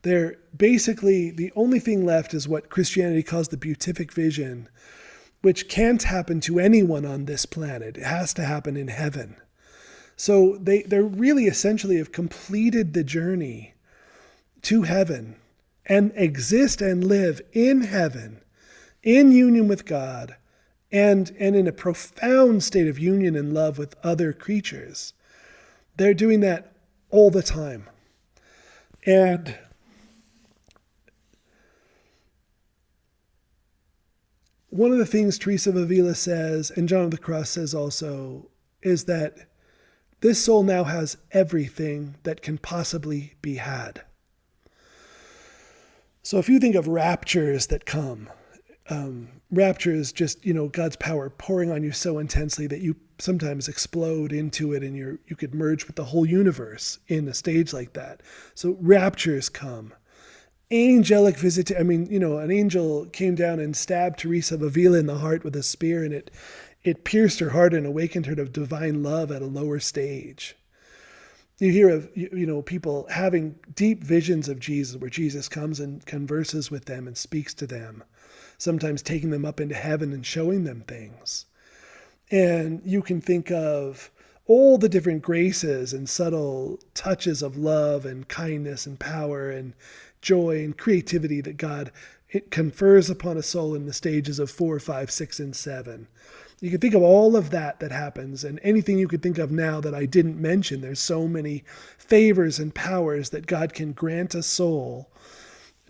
They're basically, the only thing left is what Christianity calls the beatific vision, which can't happen to anyone on this planet. It has to happen in heaven. So they're really essentially have completed the journey to heaven and exist and live in heaven, in union with God, and in a profound state of union and love with other creatures. They're doing that all the time. And one of the things Teresa of Avila says, and John of the Cross says also, is that this soul now has everything that can possibly be had. So if you think of raptures that come, rapture is just, God's power pouring on you so intensely that you sometimes explode into it, and you could merge with the whole universe in a stage like that. So raptures come. angelic visit. I mean, an angel came down and stabbed Teresa of Avila in the heart with a spear, and it pierced her heart and awakened her to divine love at a lower stage. You hear of people having deep visions of Jesus, where Jesus comes and converses with them and speaks to them, sometimes taking them up into heaven and showing them things. And you can think of all the different graces and subtle touches of love and kindness and power and joy and creativity that God it confers upon a soul in the stages of 4, 5, 6, and 7. You can think of all of that happens, and anything you could think of now that I didn't mention. There's so many favors and powers that God can grant a soul.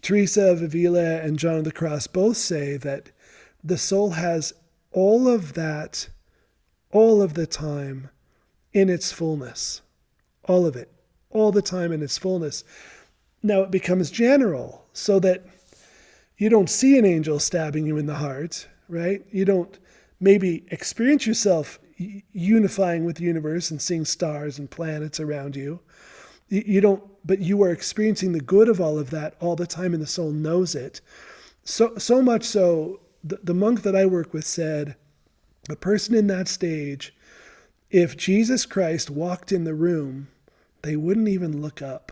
Teresa of Avila and John of the Cross both say that the soul has all of that all of the time in its fullness. All of it. All the time in its fullness. Now it becomes general, so that you don't see an angel stabbing you in the heart, right? You don't maybe experience yourself unifying with the universe and seeing stars and planets around you. You don't, but you are experiencing the good of all of that all the time, and the soul knows it. So much so, the monk that I work with said, a person in that stage, if Jesus Christ walked in the room, they wouldn't even look up.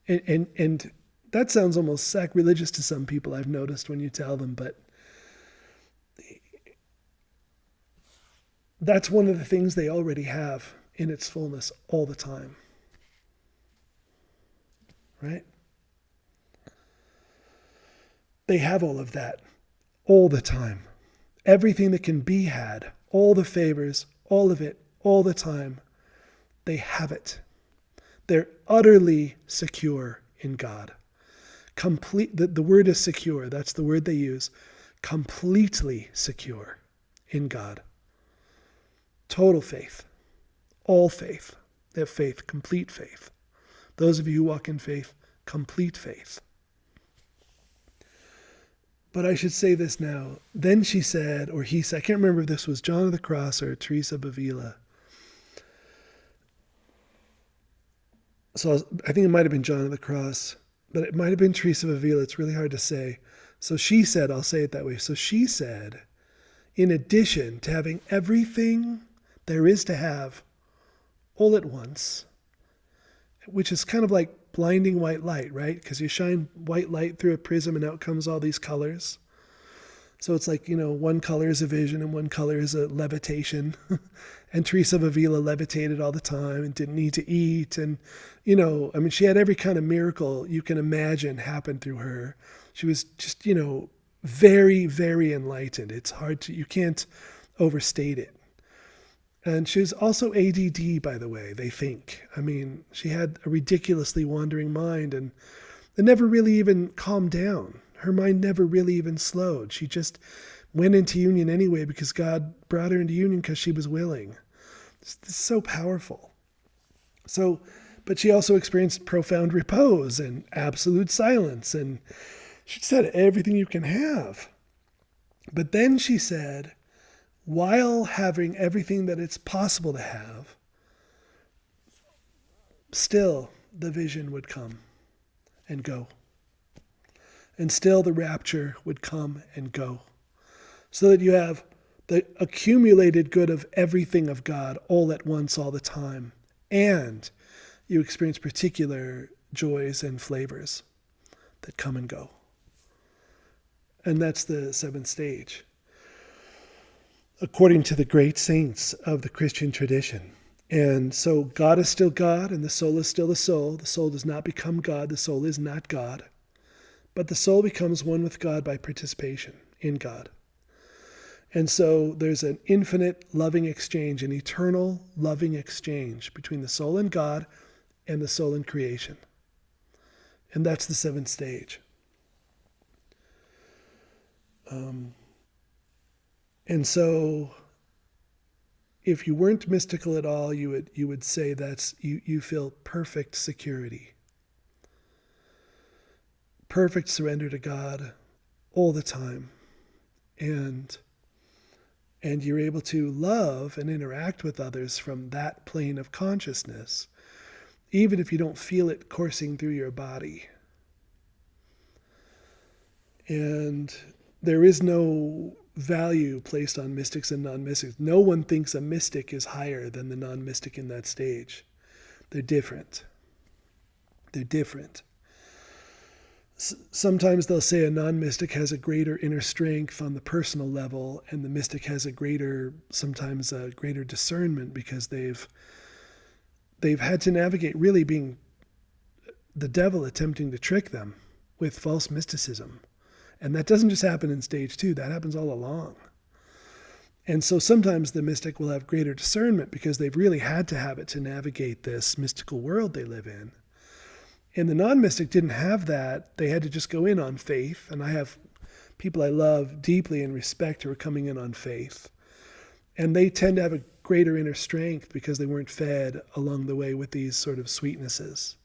And that sounds almost sacrilegious to some people, I've noticed, when you tell them, but that's one of the things they already have in its fullness all the time. Right? They have all of that all the time. Everything that can be had, all the favors, all of it, all the time, they have it. They're utterly secure in God. The word is secure. That's the word they use. Completely secure in God. Total faith. All faith. They have faith, complete faith. Those of you who walk in faith, complete faith. But I should say this now. Then she said, or he said, I can't remember if this was John of the Cross or Teresa of Avila. So I think it might have been John of the Cross, but it might have been Teresa of Avila. It's really hard to say. So she said, I'll say it that way. So she said, in addition to having everything there is to have all at once, which is kind of like blinding white light, right? Because you shine white light through a prism and out comes all these colors. So it's like, one color is a vision and one color is a levitation. And Teresa of Avila levitated all the time and didn't need to eat. And, she had every kind of miracle you can imagine happen through her. She was just, very, very enlightened. It's hard you can't overstate it. And she was also ADD, by the way, they think. She had a ridiculously wandering mind and it never really even calmed down. Her mind never really even slowed. She just went into union anyway because God brought her into union because she was willing. It's so powerful. But she also experienced profound repose and absolute silence. And she said everything you can have. But then she said, while having everything that it's possible to have, still the vision would come and go. And still the rapture would come and go. So that you have the accumulated good of everything of God all at once, all the time. And you experience particular joys and flavors that come and go. And that's the seventh stage, according to the great saints of the Christian tradition. And so God is still God, and the soul is still the soul. The soul does not become God. The soul is not God. But the soul becomes one with God by participation in God. And so there's an infinite loving exchange, an eternal loving exchange between the soul and God and the soul and creation. And that's the seventh stage. And so if you weren't mystical at all, you would say that's you feel perfect security. Perfect surrender to God all the time. And you're able to love and interact with others from that plane of consciousness even if you don't feel it coursing through your body. And there is no value placed on mystics and non-mystics. No one thinks a mystic is higher than the non-mystic in that stage. They're different. They're different. Sometimes they'll say a non-mystic has a greater inner strength on the personal level, and the mystic has sometimes a greater discernment, because they've had to navigate really being the devil attempting to trick them with false mysticism. And that doesn't just happen in stage 2, that happens all along. And so sometimes the mystic will have greater discernment because they've really had to have it to navigate this mystical world they live in. And the non-mystic didn't have that. They had to just go in on faith. And I have people I love deeply and respect who are coming in on faith. And they tend to have a greater inner strength because they weren't fed along the way with these sort of sweetnesses.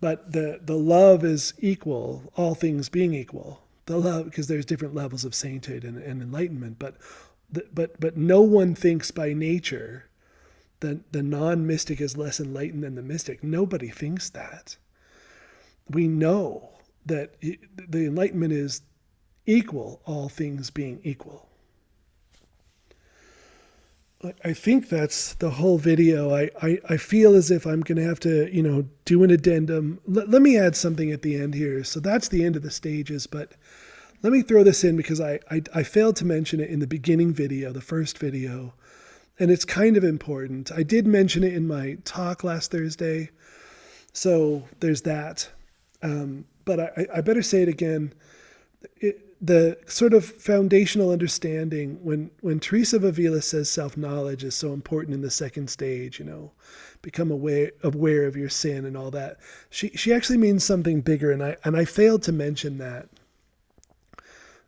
But the love is equal, all things being equal. The love, because there's different levels of sainthood and enlightenment. But no one thinks by nature the non-mystic is less enlightened than the mystic. Nobody thinks that. We know that the enlightenment is equal, all things being equal. I think that's the whole video. I feel as if I'm going to have to, do an addendum. Let me add something at the end here. So that's the end of the stages, but let me throw this in because I failed to mention it in the beginning video, the first video. And it's kind of important. I did mention it in my talk last Thursday, so there's that. But I better say it again. The sort of foundational understanding, when Teresa of Avila says self-knowledge is so important in the second stage, become aware of your sin and all that, she actually means something bigger, and I failed to mention that.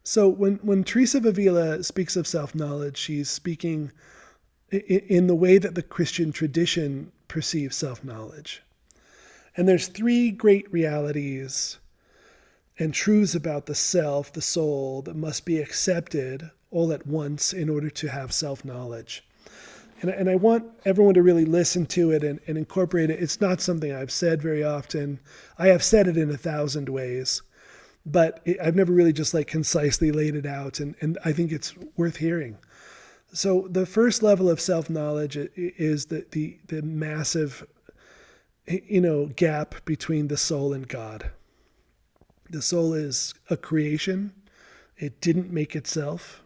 So when Teresa of Avila speaks of self-knowledge, she's speaking in the way that the Christian tradition perceives self-knowledge. And there's 3 great realities and truths about the self, the soul, that must be accepted all at once in order to have self-knowledge. And I want everyone to really listen to it and incorporate it. It's not something I've said very often. I have said it in 1,000 ways, but I've never really just concisely laid it out, and I think it's worth hearing. So the first level of self-knowledge is the massive, gap between the soul and God. The soul is a creation. It didn't make itself,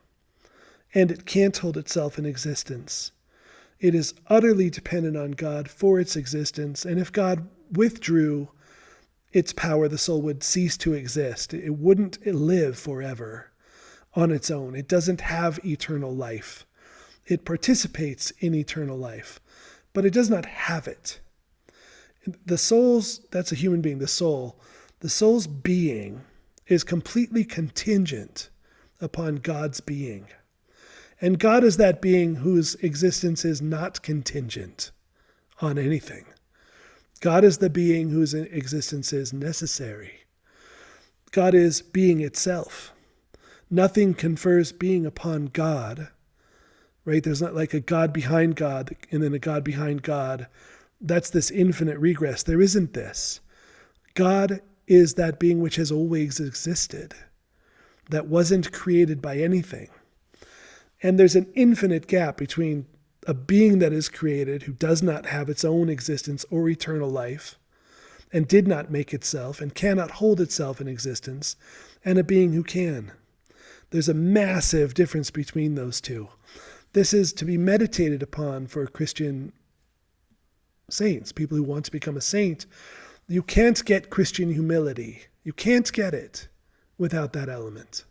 and it can't hold itself in existence. It is utterly dependent on God for its existence, and if God withdrew its power, the soul would cease to exist. It wouldn't live forever on its own. It doesn't have eternal life. It participates in eternal life, but it does not have it. That's a human being, the soul's being is completely contingent upon God's being. And God is that being whose existence is not contingent on anything. God is the being whose existence is necessary. God is being itself. Nothing confers being upon God. Right? There's not like a God behind God and then a God behind God. That's this infinite regress. There isn't this. God is that being which has always existed, that wasn't created by anything. And there's an infinite gap between a being that is created, who does not have its own existence or eternal life, and did not make itself, and cannot hold itself in existence, and a being who can. There's a massive difference between those two. This is to be meditated upon for Christian saints, people who want to become a saint. You can't get Christian humility. You can't get it without that element.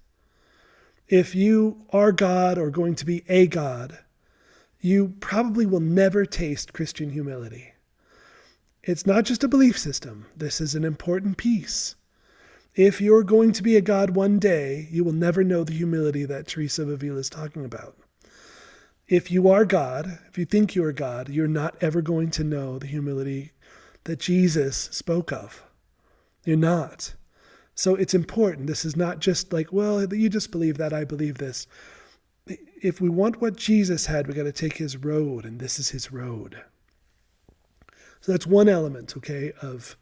If you are God or going to be a God, you probably will never taste Christian humility. It's not just a belief system. This is an important piece. If you're going to be a God one day, you will never know the humility that Teresa of Avila is talking about. If you are God, if you think you are God, you're not ever going to know the humility that Jesus spoke of. You're not. So it's important. This is not just you just believe that, I believe this. If we want what Jesus had, we got to take his road, and this is his road. So that's one element, okay, of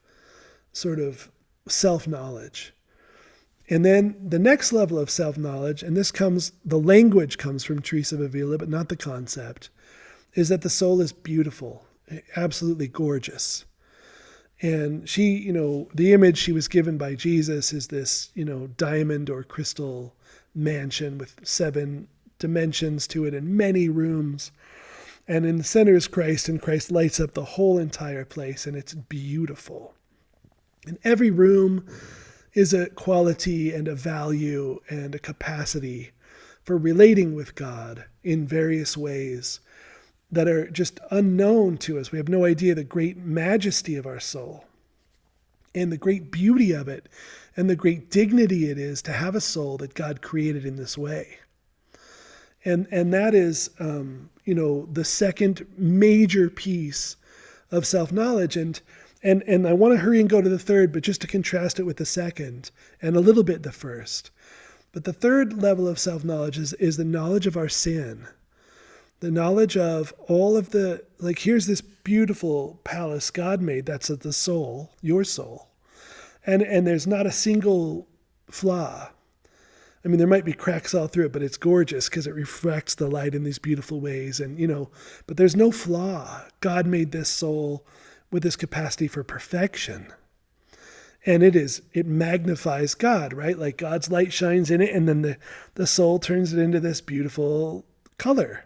sort of self-knowledge. And then the next level of self-knowledge, and the language comes from Teresa of Avila, but not the concept, is that the soul is beautiful, absolutely gorgeous. And she, the image she was given by Jesus is this, diamond or crystal mansion with 7 dimensions to it and many rooms. And in the center is Christ, and Christ lights up the whole entire place, and it's beautiful. And every room is a quality and a value and a capacity for relating with God in various ways that are just unknown to us. We have no idea the great majesty of our soul and the great beauty of it and the great dignity it is to have a soul that God created in this way. And that is, the second major piece of self-knowledge. And I want to hurry and go to the third, but just to contrast it with the second and a little bit the first. But the third level of self-knowledge is the knowledge of our sin. The knowledge of all of here's this beautiful palace God made. That's the soul, your soul. And there's not a single flaw. I mean, there might be cracks all through it, but it's gorgeous because it reflects the light in these beautiful ways. And, but there's no flaw. God made this soul with this capacity for perfection. And it magnifies God, right? Like God's light shines in it, and then the soul turns it into this beautiful color.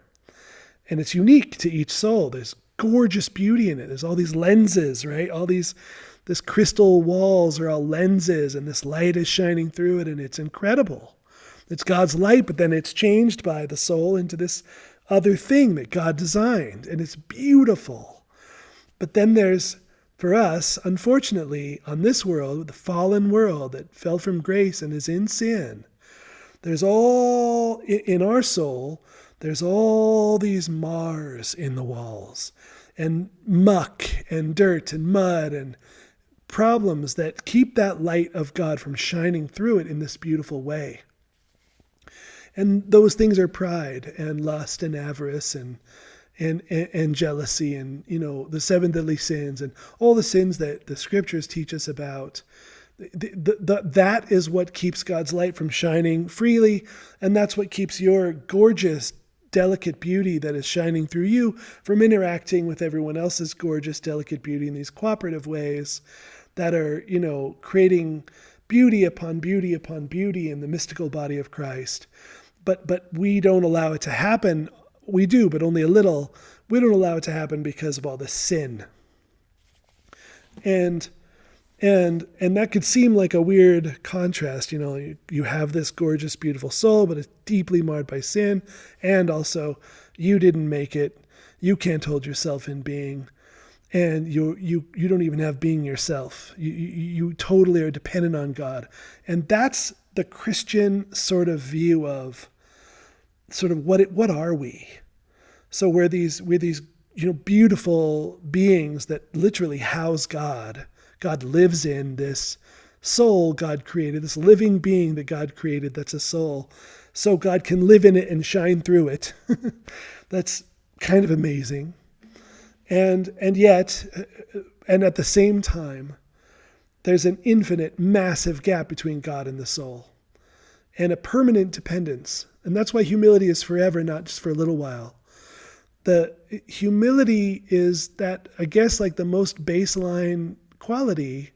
And it's unique to each soul. There's gorgeous beauty in it. There's all these lenses, right? This crystal walls are all lenses, and this light is shining through it, and it's incredible. It's God's light, but then it's changed by the soul into this other thing that God designed, and it's beautiful. But then there's, for us, unfortunately, on this world, the fallen world that fell from grace and is in sin, there's all, in our soul, there's all these mars in the walls, and muck and dirt and mud and problems that keep that light of God from shining through it in this beautiful way. And those things are pride and lust and avarice and jealousy and, the 7 deadly sins and all the sins that the scriptures teach us about. That is what keeps God's light from shining freely. And that's what keeps your gorgeous, delicate beauty that is shining through you from interacting with everyone else's gorgeous, delicate beauty in these cooperative ways that are, creating beauty upon beauty upon beauty in the mystical body of Christ. But we don't allow it to happen. We do, but only a little. We don't allow it to happen because of all the sin. And that could seem like a weird contrast. You have this gorgeous, beautiful soul, but it's deeply marred by sin. And also, you didn't make it. You can't hold yourself in being. And you don't even have being yourself. You totally are dependent on God. And that's the Christian sort of view of sort of what are we? So we're these beautiful beings that literally house God. God lives in this soul God created, this living being that God created that's a soul. So God can live in it and shine through it. That's kind of amazing. And yet, and at the same time, there's an infinite, massive gap between God and the soul, and a permanent dependence. And that's why humility is forever, not just for a little while. The humility is that, I guess, like the most baseline quality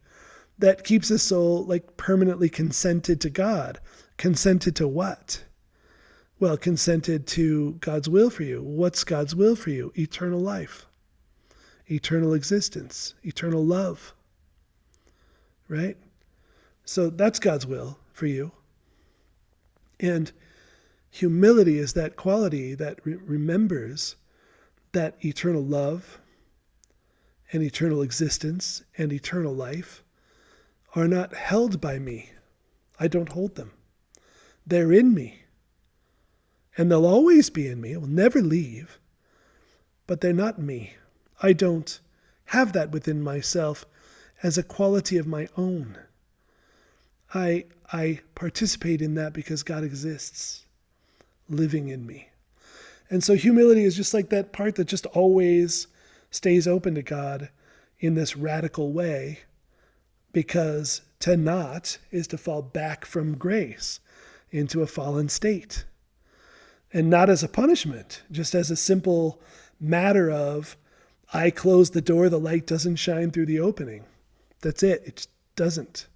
that keeps a soul like permanently consented to God. Consented to what? Well, consented to God's will for you. What's God's will for you? Eternal life, eternal existence, eternal love, right? So that's God's will for you. And humility is that quality that remembers that eternal love and eternal existence and eternal life are not held by me. I don't hold them. They're in me. And they'll always be in me. It will never leave. But they're not me. I don't have that within myself as a quality of my own. I participate in that because God exists, living in me. And so humility is just like that part that just always stays open to God. in this radical way, because to not is to fall back from grace into a fallen state. And not as a punishment, just as a simple matter of, I close the door, the light doesn't shine through the opening. That's it. It just doesn't.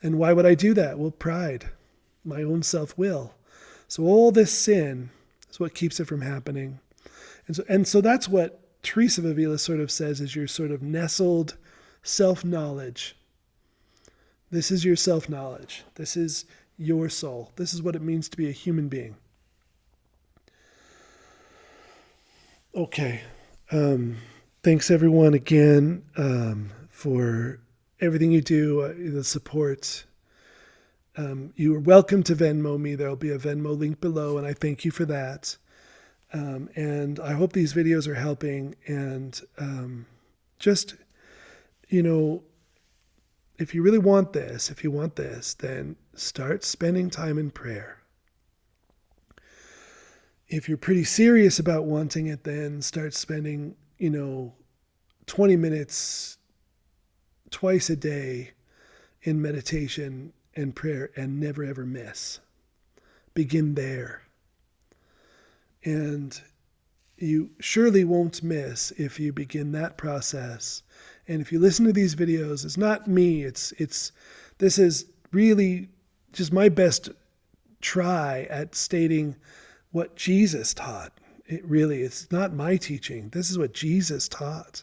And why would I do that? Well, pride, my own self-will. So all this sin is what keeps it from happening. And so that's what Teresa of Avila sort of says is your sort of nestled self-knowledge. This is your self-knowledge. This is your soul. This is what it means to be a human being. Okay. Thanks everyone again for everything you do, the support. You are welcome to Venmo me. There'll be a Venmo link below, and I thank you for that. And I hope these videos are helping. And just, if you really want this, then start spending time in prayer. If you're pretty serious about wanting it, then start spending, 20 minutes twice a day in meditation and prayer, and never ever miss. Begin there. And you surely won't miss if you begin that process. And if you listen to these videos, it's not me, this is really just my best try at stating what Jesus taught. It's not my teaching. This is what Jesus taught.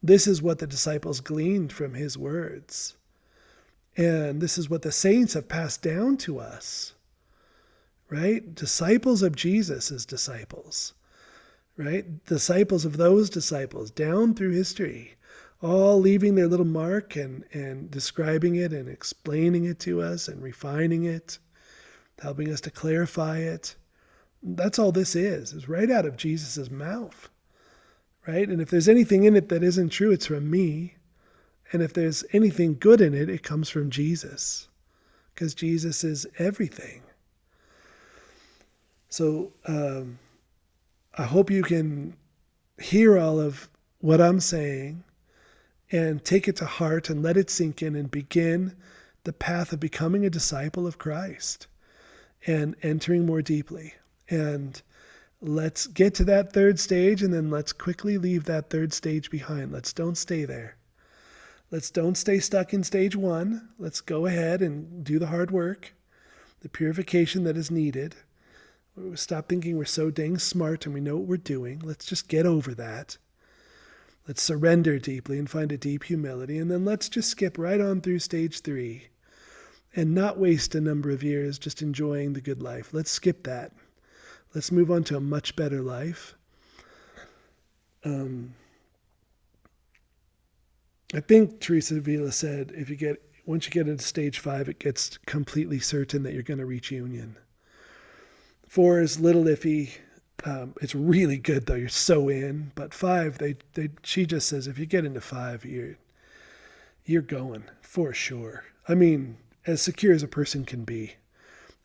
This is what the disciples gleaned from his words. And this is what the saints have passed down to us, right? Disciples of Jesus' disciples, right? Disciples of those disciples down through history, all leaving their little mark and describing it and explaining it to us and refining it, helping us to clarify it. That's all this is right out of Jesus' mouth, right? And if there's anything in it that isn't true, it's from me. And if there's anything good in it, it comes from Jesus, because Jesus is everything. So I hope you can hear all of what I'm saying and take it to heart and let it sink in and begin the path of becoming a disciple of Christ and entering more deeply. And let's get to that third stage, and then let's quickly leave that third stage behind. Don't stay there. Don't stay stuck in stage one. Let's go ahead and do the hard work, the purification that is needed. Stop thinking we're so dang smart and we know what we're doing. Let's just get over that. Let's surrender deeply and find a deep humility. And then let's just skip right on through stage 3 and not waste a number of years just enjoying the good life. Let's skip that. Let's move on to a much better life. I think Teresa of Avila said, once you get into stage 5, it gets completely certain that you're going to reach union. 4 is a little iffy. It's really good though. You're so in. But 5, she just says, if you get into 5, you're going for sure. I mean, as secure as a person can be.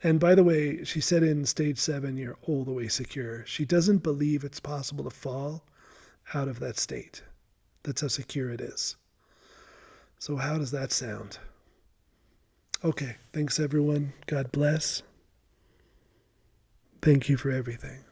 And by the way, she said in stage 7, you're all the way secure. She doesn't believe it's possible to fall out of that state. That's how secure it is. So how does that sound? Okay, thanks everyone. God bless. Thank you for everything.